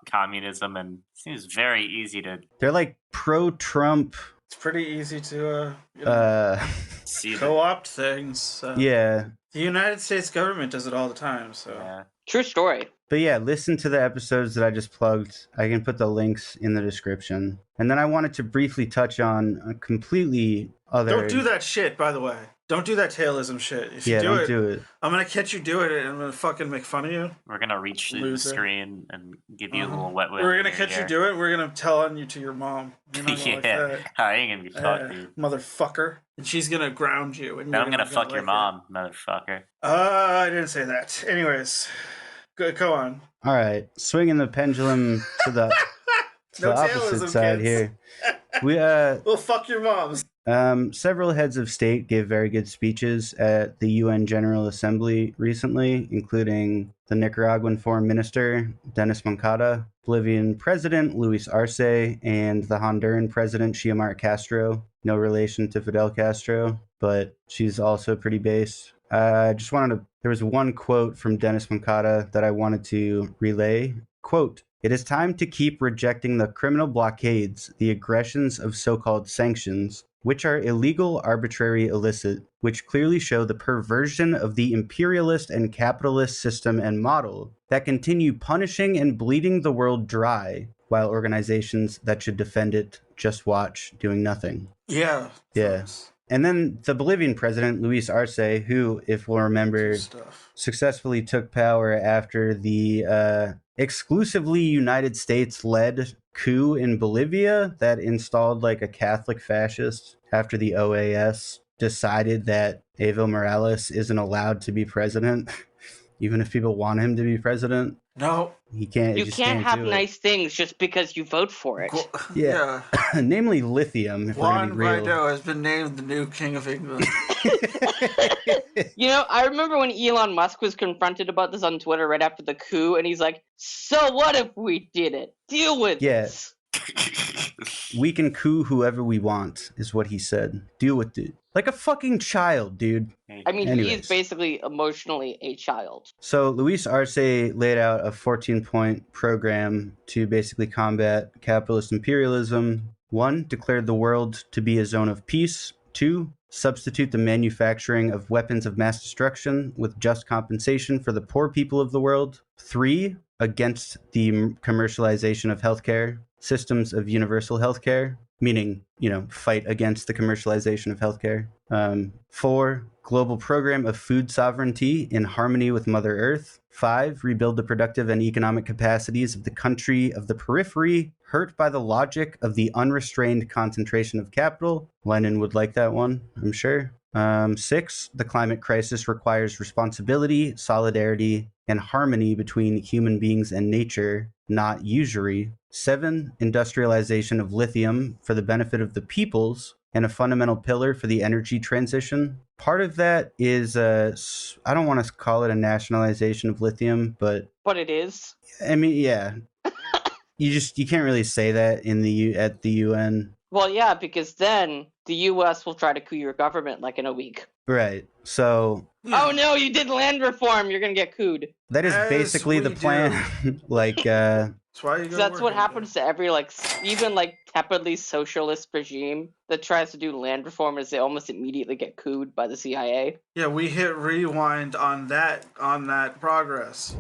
communism, and it seems very easy to... They're like pro-Trump. It's pretty easy to co-opt things. So. Yeah. The United States government does it all the time, so... Yeah. True story. But yeah, listen to the episodes that I just plugged. I can put the links in the description. And then I wanted to briefly touch on a completely other... Don't do that shit, by the way. Don't do that Tailism shit. If you don't do it. I'm going to catch you doing it, and I'm going to fucking make fun of you. We're going to reach the screen and give you a little wet whip. We're going to catch you do it. We're going to tell on you to your mom. You're not gonna like that. I ain't going to be fucked, dude. Motherfucker. And she's going to ground you. And then I'm going to fuck your mom, motherfucker. I didn't say that. Anyways, go on. All right. Swinging the pendulum to the, to the opposite side here. Well, fuck your moms. Several heads of state gave very good speeches at the UN General Assembly recently, including the Nicaraguan Foreign Minister, Denis Moncada, Bolivian President, Luis Arce, and the Honduran President, Xiomara Castro. No relation to Fidel Castro, but she's also pretty base. There was one quote from Denis Moncada that I wanted to relay. Quote, "It is time to keep rejecting the criminal blockades, the aggressions of so-called sanctions, which are illegal, arbitrary, illicit, which clearly show the perversion of the imperialist and capitalist system and model that continue punishing and bleeding the world dry, while organizations that should defend it just watch, doing nothing." Yeah. Yes. And then the Bolivian president, Luis Arce, who, if we'll remember, successfully took power after the exclusively United States-led coup in Bolivia that installed like a Catholic fascist after the OAS decided that Evo Morales isn't allowed to be president, even if people want him to be president. No. He can't. You can't have nice things just because you vote for it. Yeah. Namely lithium. If Juan Guaido has been named the new king of England. You know, I remember when Elon Musk was confronted about this on Twitter right after the coup, and he's like, "So what if we did it? Deal with this." We can coup whoever we want, is what he said. Deal with it. Like a fucking child, dude. I mean, he is basically emotionally a child. So Luis Arce laid out a 14-point program to basically combat capitalist imperialism. 1, declared the world to be a zone of peace. 2, substitute the manufacturing of weapons of mass destruction with just compensation for the poor people of the world. 3, against the commercialization of healthcare, systems of universal healthcare, meaning, fight against the commercialization of healthcare. 4, global program of food sovereignty in harmony with Mother Earth. 5, rebuild the productive and economic capacities of the country of the periphery, hurt by the logic of the unrestrained concentration of capital. Lenin would like that one, I'm sure. 6, the climate crisis requires responsibility, solidarity, and harmony between human beings and nature, not usury. 7, industrialization of lithium for the benefit of the peoples and a fundamental pillar for the energy transition. Part of that is, I don't want to call it a nationalization of lithium, but it is. I mean, yeah. You can't really say that at the UN. Well, yeah, because then the U.S. will try to coup your government like in a week. Right. So. Oh no, you did land reform. You're gonna get cooed. That is basically the plan. That's what happens to every even tepidly socialist regime that tries to do land reform. Is they almost immediately get cooed by the CIA. Yeah, we hit rewind on that progress.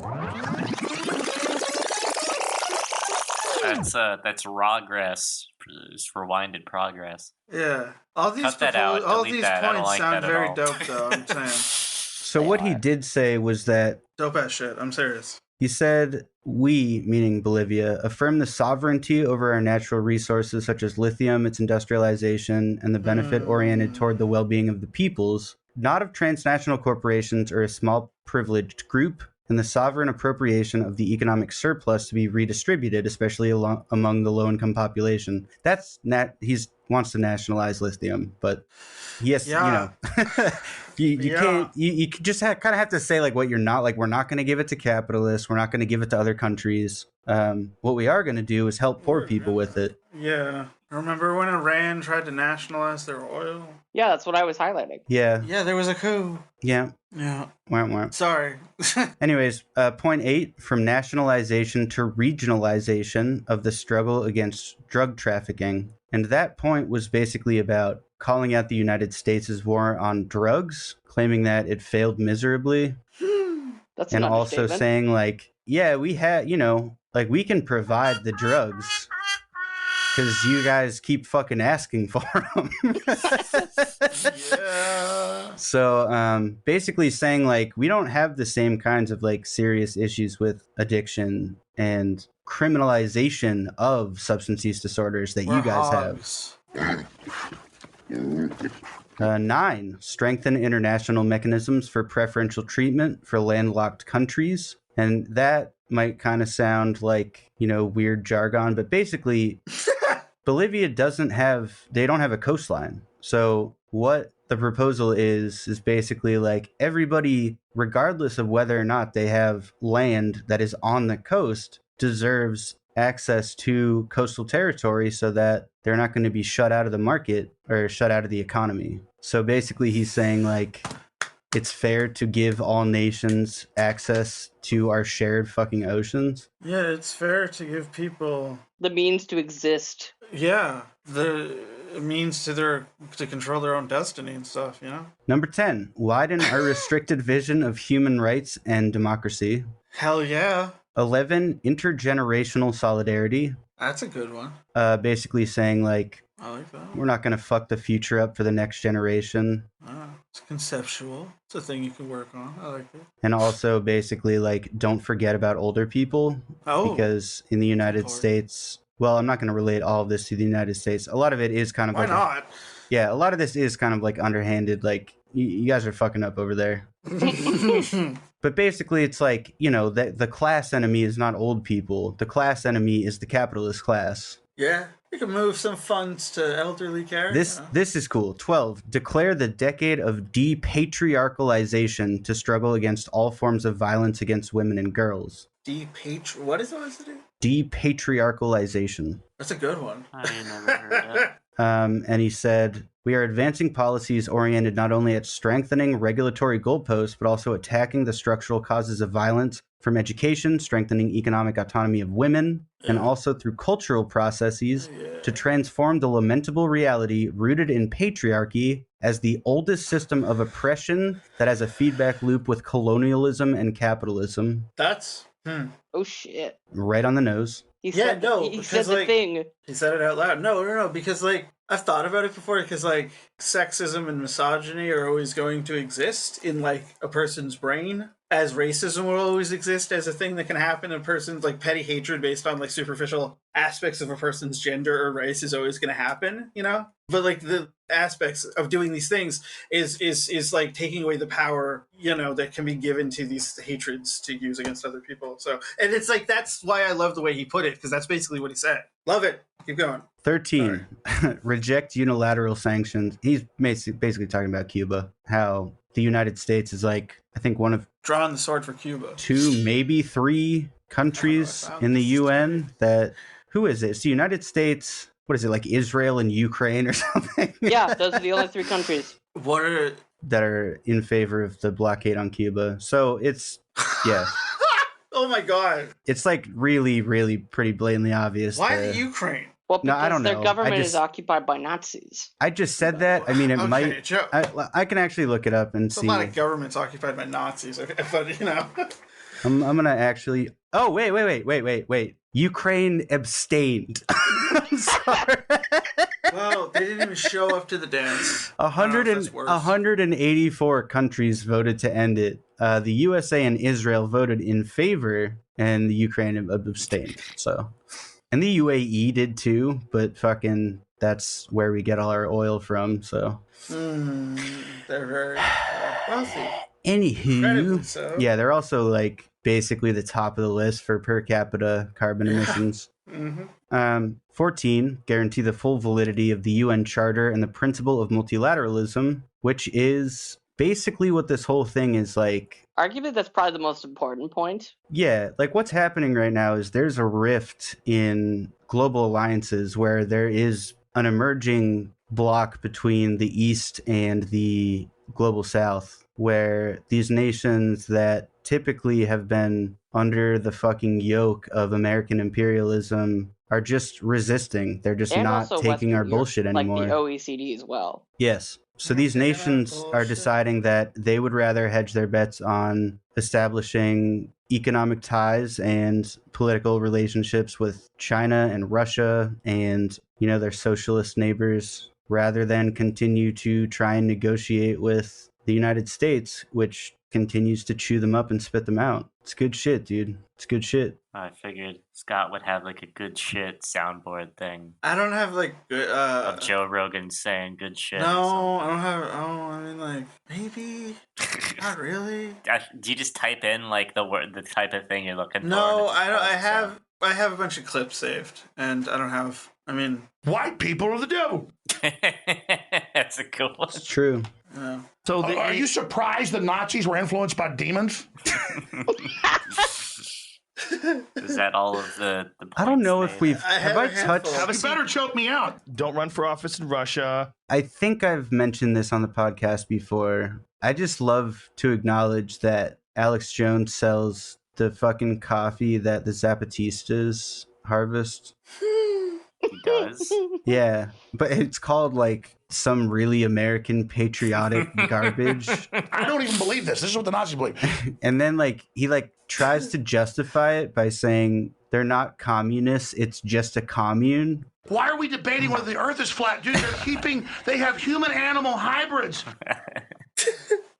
That's rawgress. Just rewinded progress. Yeah. All these points sound very dope, though, I'm saying. So what he did say was that... Dope ass shit, I'm serious. He said, "We," meaning Bolivia, "affirm the sovereignty over our natural resources such as lithium, its industrialization, and the benefit oriented toward the well-being of the peoples, not of transnational corporations or a small privileged group, and the sovereign appropriation of the economic surplus to be redistributed, especially among the low-income population." That's he wants to nationalize lithium, but yes, you can't. You just kind of have to say what you're not. We're not going to give it to capitalists. We're not going to give it to other countries. What we are going to do is help poor people with it. Yeah. Remember when Iran tried to nationalize their oil? Yeah, that's what I was highlighting. Yeah. Yeah, there was a coup. Yeah. Yeah. Wah. Sorry. Anyways, point 8, from nationalization to regionalization of the struggle against drug trafficking. And that point was basically about calling out the United States' war on drugs, claiming that it failed miserably. That's and also saying we had, we can provide the drugs because you guys keep fucking asking for them. Yeah. So basically saying we don't have the same kinds of serious issues with addiction and criminalization of substance use disorders that you guys have. 9, strengthen international mechanisms for preferential treatment for landlocked countries. And that might kind of sound like, weird jargon, but basically Bolivia don't have a coastline. So what the proposal is basically like everybody, regardless of whether or not they have land that is on the coast, deserves access to coastal territory so that they're not going to be shut out of the market or shut out of the economy. So basically he's saying like it's fair to give all nations access to our shared fucking oceans. Yeah, it's fair to give people the means to exist. Yeah, the means to control their own destiny and stuff, you know? Number 10, widen our restricted vision of human rights and democracy. Hell yeah. 11, intergenerational solidarity. That's a good one. Basically saying like, I like that. We're not going to fuck the future up for the next generation. It's conceptual. It's a thing you can work on. I like it. And also basically like, don't forget about older people. Because in the United States, well, I'm not going to relate all of this to the United States. A lot of it is kind of Why not? Yeah, a lot of this is kind of like underhanded. Like, you guys are fucking up over there. But basically, it's like, you know, the class enemy is not old people. The class enemy is the capitalist class. Yeah, you can move some funds to elderly care. This is cool. 12, declare the decade of depatriarchalization to struggle against all forms of violence against women and girls. What is it? Depatriarchalization. That's a good one. I never heard that. And he said, we are advancing policies oriented not only at strengthening regulatory goalposts, but also attacking the structural causes of violence from education, strengthening economic autonomy of women, and also through cultural processes to transform the lamentable reality rooted in patriarchy as the oldest system of oppression that has a feedback loop with colonialism and capitalism. That's... Oh, shit. Right on the nose. He said the thing. He said it out loud. No, because, like, I've thought about it before, because, like, sexism and misogyny are always going to exist in, like, a person's brain, as racism will always exist as a thing that can happen in a person's, like, petty hatred based on, like, superficial aspects of a person's gender or race is always going to happen, you know? But, like, the aspects of doing these things is like taking away the power, you know, that can be given to these hatreds to use against other people. So, and it's like, that's why I love the way he put it, because that's basically what he said. Love it. Keep going. 13, reject unilateral sanctions. He's basically talking about Cuba, how the United States is like, I think one of... Drawing the sword for Cuba. 2, maybe 3 countries in the UN that... Who is it? It's the United States... What is it, like Israel and Ukraine or something? Yeah, those are the only 3 countries. That are in favor of the blockade on Cuba. So it's, yeah. Oh my god. It's like really, really pretty blatantly obvious. Why the Ukraine? Well, because I don't know. Their government is occupied by Nazis. I just said that. I mean, it might... I can actually look it up and see. A lot of governments occupied by Nazis, but, you know. I'm going to actually... Oh, wait. Ukraine abstained. I'm sorry. Well, they didn't even show up to the dance. 184 countries voted to end it. The USA and Israel voted in favor, and the Ukraine abstained. So, and the UAE did too, but fucking that's where we get all our oil from. So, they're very wealthy. Anywho, so. Yeah, they're also like basically the top of the list for per capita carbon emissions. 14, guarantee the full validity of the UN Charter and the principle of multilateralism, which is basically what this whole thing is like. Arguably, that's probably the most important point. Yeah, like what's happening right now is there's a rift in global alliances where there is an emerging block between the East and the global South, where these nations that typically have been under the fucking yoke of American imperialism are just resisting. They're just not taking our bullshit anymore. Like the OECD as well. Yes. So these nations are deciding that they would rather hedge their bets on establishing economic ties and political relationships with China and Russia and, you know, their socialist neighbors, rather than continue to try and negotiate with the United States, which continues to chew them up and spit them out. It's good shit, dude. It's good shit. I figured Scott would have like a good shit soundboard thing. I don't have like good of Joe Rogan saying good shit. No, I don't have. Oh, I mean, like maybe, not really. Do you just type in like the word, the type of thing you're looking for? No, I don't. I have. I have a bunch of clips saved, and I don't have. I mean, white people are the devil. That's a cool one. It's true. Yeah. So are you surprised the Nazis were influenced by demons? Is that all of the I don't know if we've have I touched. You better choke me out. Don't run for office in Russia. I think I've mentioned this on the podcast before. I just love to acknowledge that Alex Jones sells the fucking coffee that the Zapatistas harvest. He does? Yeah, but it's called like some really American patriotic garbage. I don't even believe this. This is what the Nazis believe. And then like he like tries to justify it by saying they're not communists, it's just a commune. Why are we debating whether the earth is flat? Dude, they have human-animal hybrids.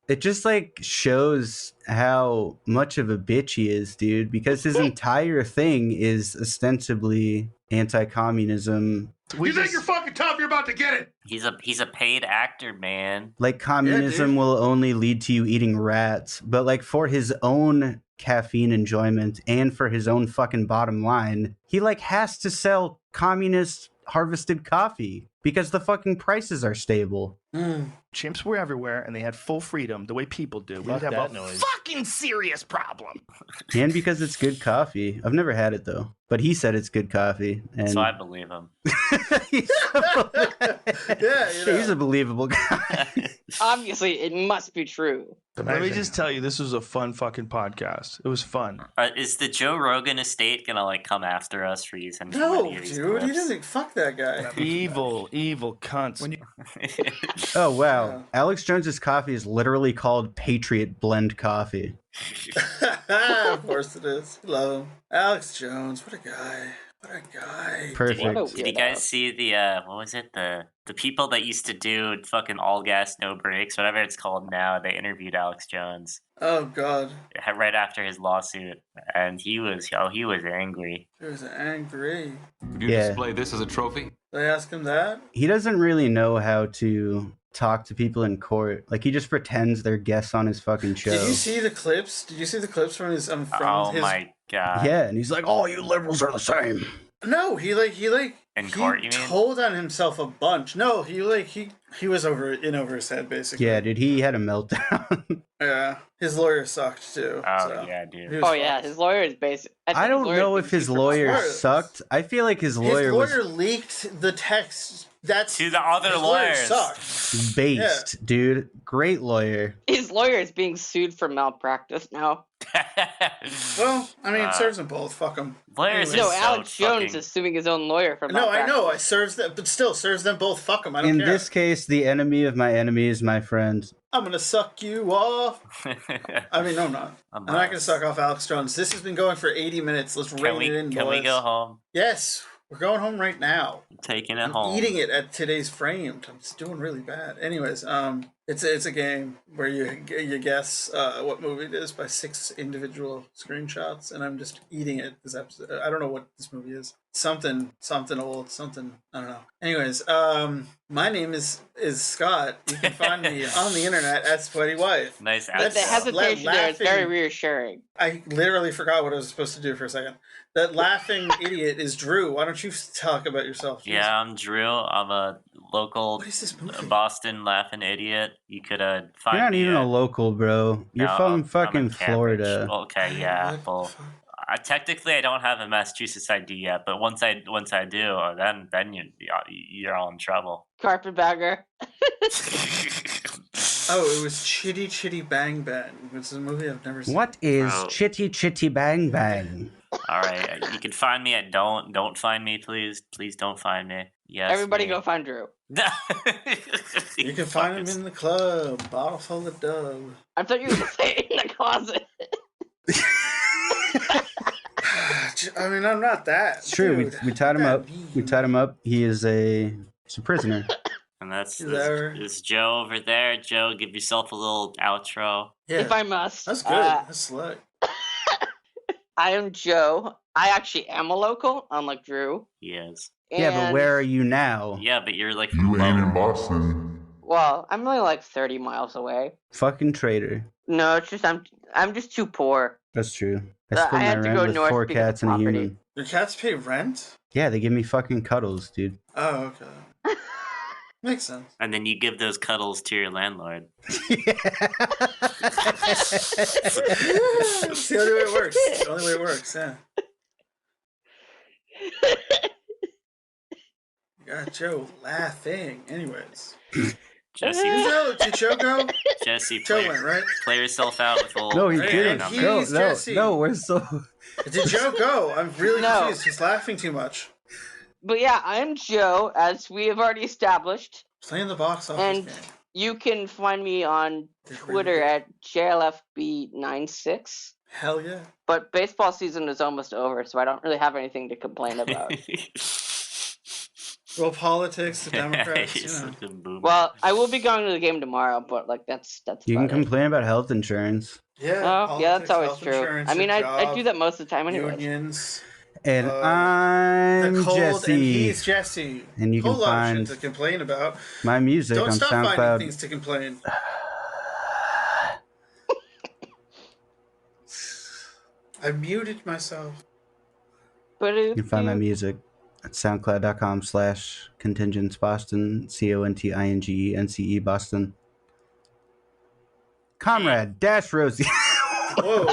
It just like shows how much of a bitch he is, dude, because his entire thing is ostensibly anti-communism. You think you're fucking tough? You're about to get it. He's a paid actor, man. Like communism will only lead to you eating rats, but like for his own caffeine enjoyment and for his own fucking bottom line, he like has to sell communist harvested coffee because the fucking prices are stable. Chimps were everywhere and they had full freedom the way people do. We'd have a fucking serious problem. And because it's good coffee. I've never had it though, but he said it's good coffee. And So I believe him. he's a believable guy. Obviously, it must be true. Let me just tell you, this was a fun fucking podcast. It was fun. Is the Joe Rogan estate gonna like come after us for using too No, many of these dude, he clips? doesn't. Fuck that guy. Evil cunts. Oh wow. Alex Jones's coffee is literally called Patriot Blend Coffee. Of course it is. Love him. Alex Jones, what a guy. What a guy. Perfect. Did you guys see the what was it, the people that used to do fucking all gas no brakes, whatever it's called now? They interviewed Alex Jones Oh God. right after his lawsuit, and he was angry. He was angry. Could you display this as a trophy? They ask him that? He doesn't really know how to talk to people in court. Like he just pretends they're guests on his fucking show. Did you see the clips? Did you see the clips from his Oh my god. Yeah, and he's like, "Oh, you liberals are the same." No, he in court, you mean? told on himself a bunch. No, he was over his head basically. Yeah, dude, he had a meltdown. Yeah, his lawyer sucked too. Oh so. yeah, dude. His lawyer is basic. I don't know if his lawyer sucked. I feel like his lawyer leaked the text. That's to the other his lawyers. lawyer sucked. based, dude. Great lawyer. His lawyer is being sued for malpractice now. Well, I mean, it serves them both. Fuck them. Lawyers No, Alex Jones is suing his own lawyer for No, malpractice. I know. I serves them, but still serves them both. Fuck them. I don't In care. this case, the enemy of my enemy is my friend. I'm gonna suck you off. I mean, no, I'm not. I'm not gonna suck off Alex Jones. This has been going for 80 minutes. Let's rein it in, boys. Can we go home? Yes, we're going home right now. I'm taking it I'm home. eating it at today's framed. I'm just doing really bad. Anyways, it's a game where you guess what movie it is by 6 individual screenshots, and I'm just eating it this episode. I don't know what this movie is. Something old, something, I don't know. Anyways, my name is Scott. You can find me on the internet at Sweaty Wife. Nice. The hesitation there is very reassuring. I literally forgot what I was supposed to do for a second. That laughing idiot is Drew. Why don't you talk about yourself? Jeez. Yeah, I'm Drew. I'm a local Boston laughing idiot. You could find You're not me even a local, bro. You're No, from I'm fucking in Cambridge. Florida. Okay, yeah. Well, technically, I don't have a Massachusetts ID yet, but once I do, then you're all in trouble. Carpetbagger. Oh, it was Chitty Chitty Bang Bang. It's a movie I've never seen. What is Chitty Chitty Bang Bang? All right, you can find me at don't find me, please don't find me. Yes, Everybody go find Drew. You can find him in the club, bottle full of dub. I thought you were going to say in the closet. I mean, I'm not that. It's true. We tied him up. We tied him up. He's a prisoner. And that's Joe over there. Joe, give yourself a little outro. Yeah. If I must. That's good. That's slick. I am Joe. I actually am a local, unlike Drew. He is. Yeah, but where are you now? Yeah, but you're like You ain't in Boston. Well, I'm only like 30 miles away. Fucking traitor. No, it's just I'm just too poor. That's true. I I split my had to rent go with north 4 because of cats and a property. human. Your cats pay rent? Yeah, they give me fucking cuddles, dude. Oh, okay. Makes sense. And then you give those cuddles to your landlord. It's the only way it works. It's the only way it works, yeah. Got Joe laughing. Anyways. Jesse. Did Joe go? Jesse, Joe went, right? Play yourself out with old. No, he didn't. No, we're so... Did Joe go? I'm really confused. He's laughing too much. But yeah, I'm Joe, as we have already established. Playing the box office and game. You can find me on Twitter at JLFB96. Hell yeah. But baseball season is almost over, so I don't really have anything to complain about. Well, politics, the Democrats, you know. Well, I will be going to the game tomorrow, but like that's You can complain about health insurance. Yeah, oh, yeah, that's always true. I mean, I do that most of the time anyway. Unions. And I'm Jesse. And he's Jesse. And you can find shit to complain about. My music Don't on stop SoundCloud. finding things to complain. I muted myself. You can find my music at soundcloud.com/Contingence Boston, CONTINGENCE Boston. Comrade Dash Rosie. Whoa.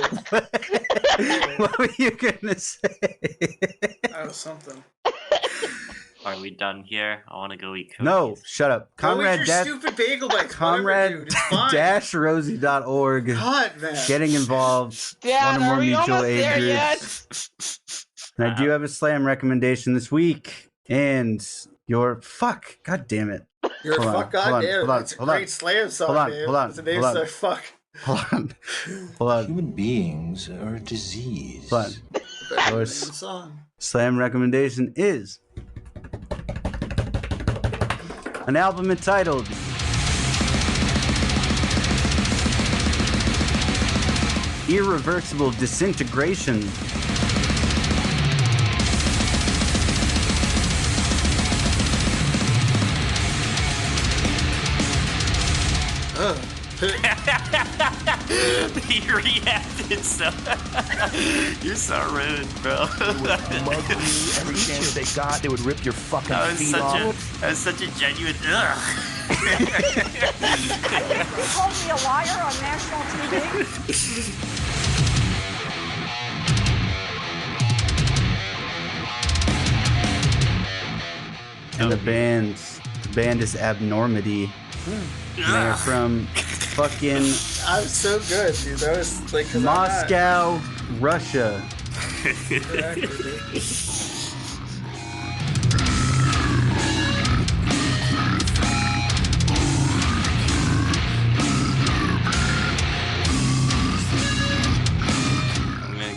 What were you gonna say? That was something. Are we done here? I want to go eat cookies. No, shut up. Comrade Dash. Stupid bagel bites. Comrade-Rosie.org. God, man. Getting involved. Dad, one or more are we mutual almost aid there groups. And I do have a slam recommendation this week. And your fuck. God damn it. Your fuck, god damn it. It's a great slam song, man. Hold on. It's a name so fuck. Hold on. Human beings are a disease. But your slam recommendation is an album entitled Irreversible Disintegration. He reacted so. You're so rude, bro. Every chance they got, they would rip your fucking feet off. That was such a genuine. Ugh. They called me a liar on national TV. And the band is Abnormity. They're from fucking I'm so good, dude. That was like Moscow, Russia.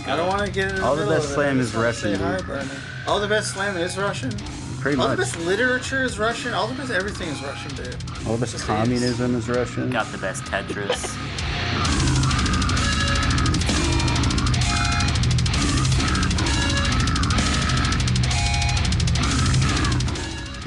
I don't want to get into All the best slam is Russian. All the best slam is Russian. Pretty All much. the best literature is Russian. All the best everything is Russian, dude. All the best communism is Russian. Got the best Tetris.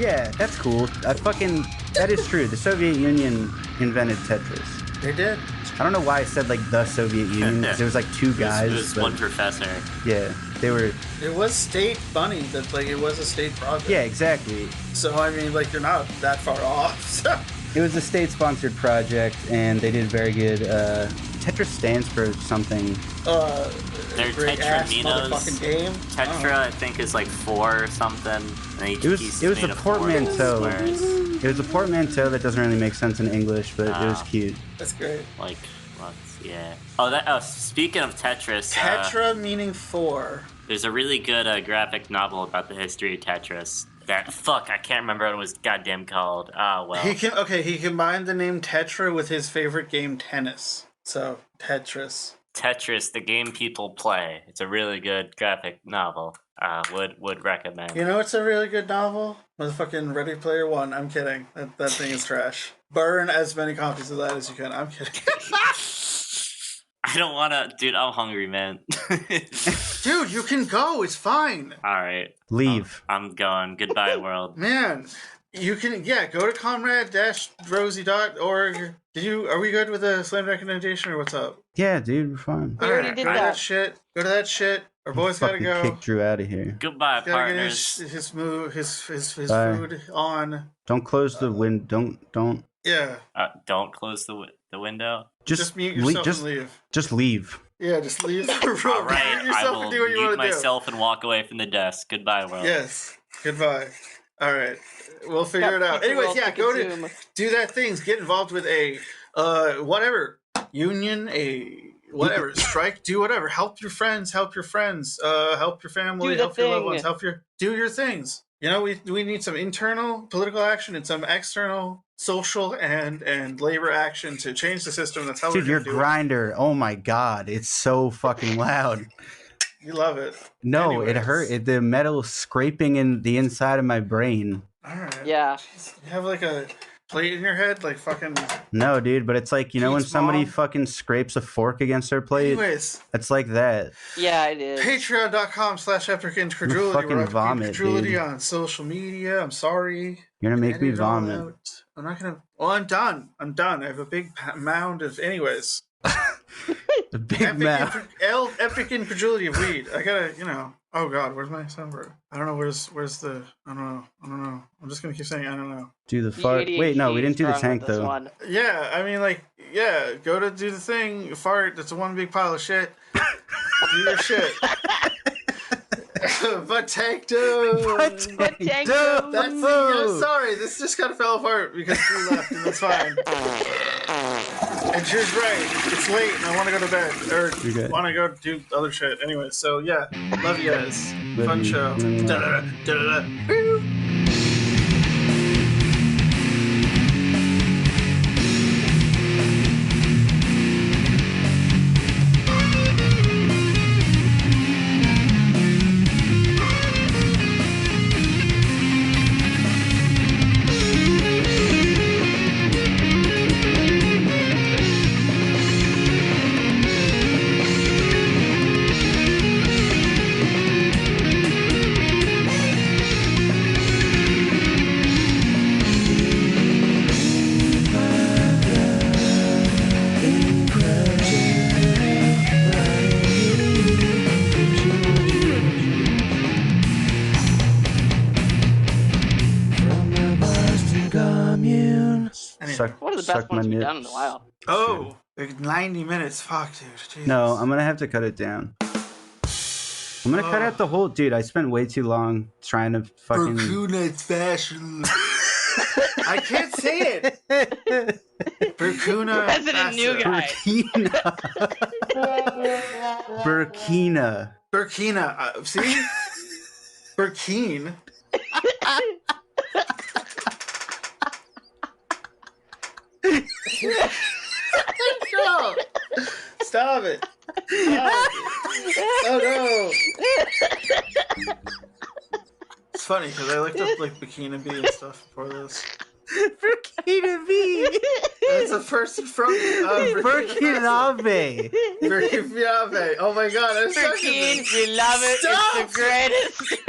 Yeah, that's cool. That is true. The Soviet Union invented Tetris. They did. I don't know why I said like the Soviet Union, because there was like two guys. It was one professor. Yeah, they were. It was state funny that like it was a state project. Yeah, exactly. So I mean, like you're not that far off. So. It was a state-sponsored project, and they did very good. Tetris stands for something. They're Tetraminos. Game. Tetra, I think, is like 4 or something. And each piece it was made a of 4 portmanteau. squares. It was a portmanteau that doesn't really make sense in English, but it was cute. That's great. Like, yeah. Oh, speaking of Tetris. Tetra meaning 4. There's a really good graphic novel about the history of Tetris. I can't remember what it was goddamn called. Well. He combined the name Tetra with his favorite game, tennis. So, Tetris. Tetris, the game people play. It's a really good graphic novel. Would recommend. You know it's a really good novel? Motherfucking Ready Player One. I'm kidding. That thing is trash. Burn as many copies of that as you can. I'm kidding. I don't want to... Dude, I'm hungry, man. Dude, you can go. It's fine. All right. Leave. I'm going. Goodbye, world. Man, you can... Yeah, go to comrade-rosie.org. Are we good with the slam recommendation or what's up? Yeah, dude, we're fine. We already did that. Go to that shit. Our boy's gotta go. Kick Drew out of here. Goodbye, partners. partners. His food on. Don't close the window. Don't. Yeah. Don't close the window. Just mute yourself and leave. Just leave. Yeah, just leave the room. All right, Mute yourself I will and do what you mute want to do. myself and walk away from the desk. Goodbye, world. Yes. Goodbye. All right. We'll figure it out. Anyways, yeah, go to do that things. Get involved with a whatever union, whatever strike. Do whatever. Help your friends. Help your friends. Help your family. Help your loved ones. Do your things. You know, we need some internal political action and some external social and labor action to change the system. That's how. Dude, your grinder. Oh my god, it's so fucking loud. You love it. No, Anyways. it hurt. The metal scraping in the inside of my brain. All right. Yeah. Jeez, you have like a plate in your head, like fucking. No, dude, but it's like, you know, when Pete's somebody mom. fucking scrapes a fork against their plate. Anyways, it's like that. Yeah, it is. Patreon.com/epic incredulity. Fucking vomit, incredulity dude. on social media. I'm sorry. You're gonna make me Edit it all vomit. out. I'm not gonna. Well, I'm done. I have a big mound of. Anyways. The big mound. Epic incredulity of weed. I gotta, you know. Oh God, where's my soundboard? I don't know. Where's the? I don't know. I'm just gonna keep saying I don't know. Do the fart. Wait, no, we didn't do the tank though. Yeah, I mean, like, yeah, go to do the thing. Fart. That's one big pile of shit. Do your shit. But tank dude. That's sorry. This just kind of fell apart because Drew left, and that's fine. And Drew's right. It's late, and I want to go to bed or want to go do other shit. Anyway, so yeah, love you guys. Fun show. One of the best ones we've done in a while. Oh, like 90 minutes. Fuck, dude. Jesus. No, I'm gonna have to cut it down. I'm gonna cut out the whole. Dude, I spent way too long trying to fucking. Burkina Faso. I can't say it. Burkina. President New Guy. Burkina. Burkina. See? Burkina. No. Stop it. Oh no. It's funny because I looked up like Burkina Bee and stuff before this. Burkina Bee. That's a person from Burkina Faso. Burkina Faso. Oh my god, I'm stuck in this. We love it. Stop! It's the greatest.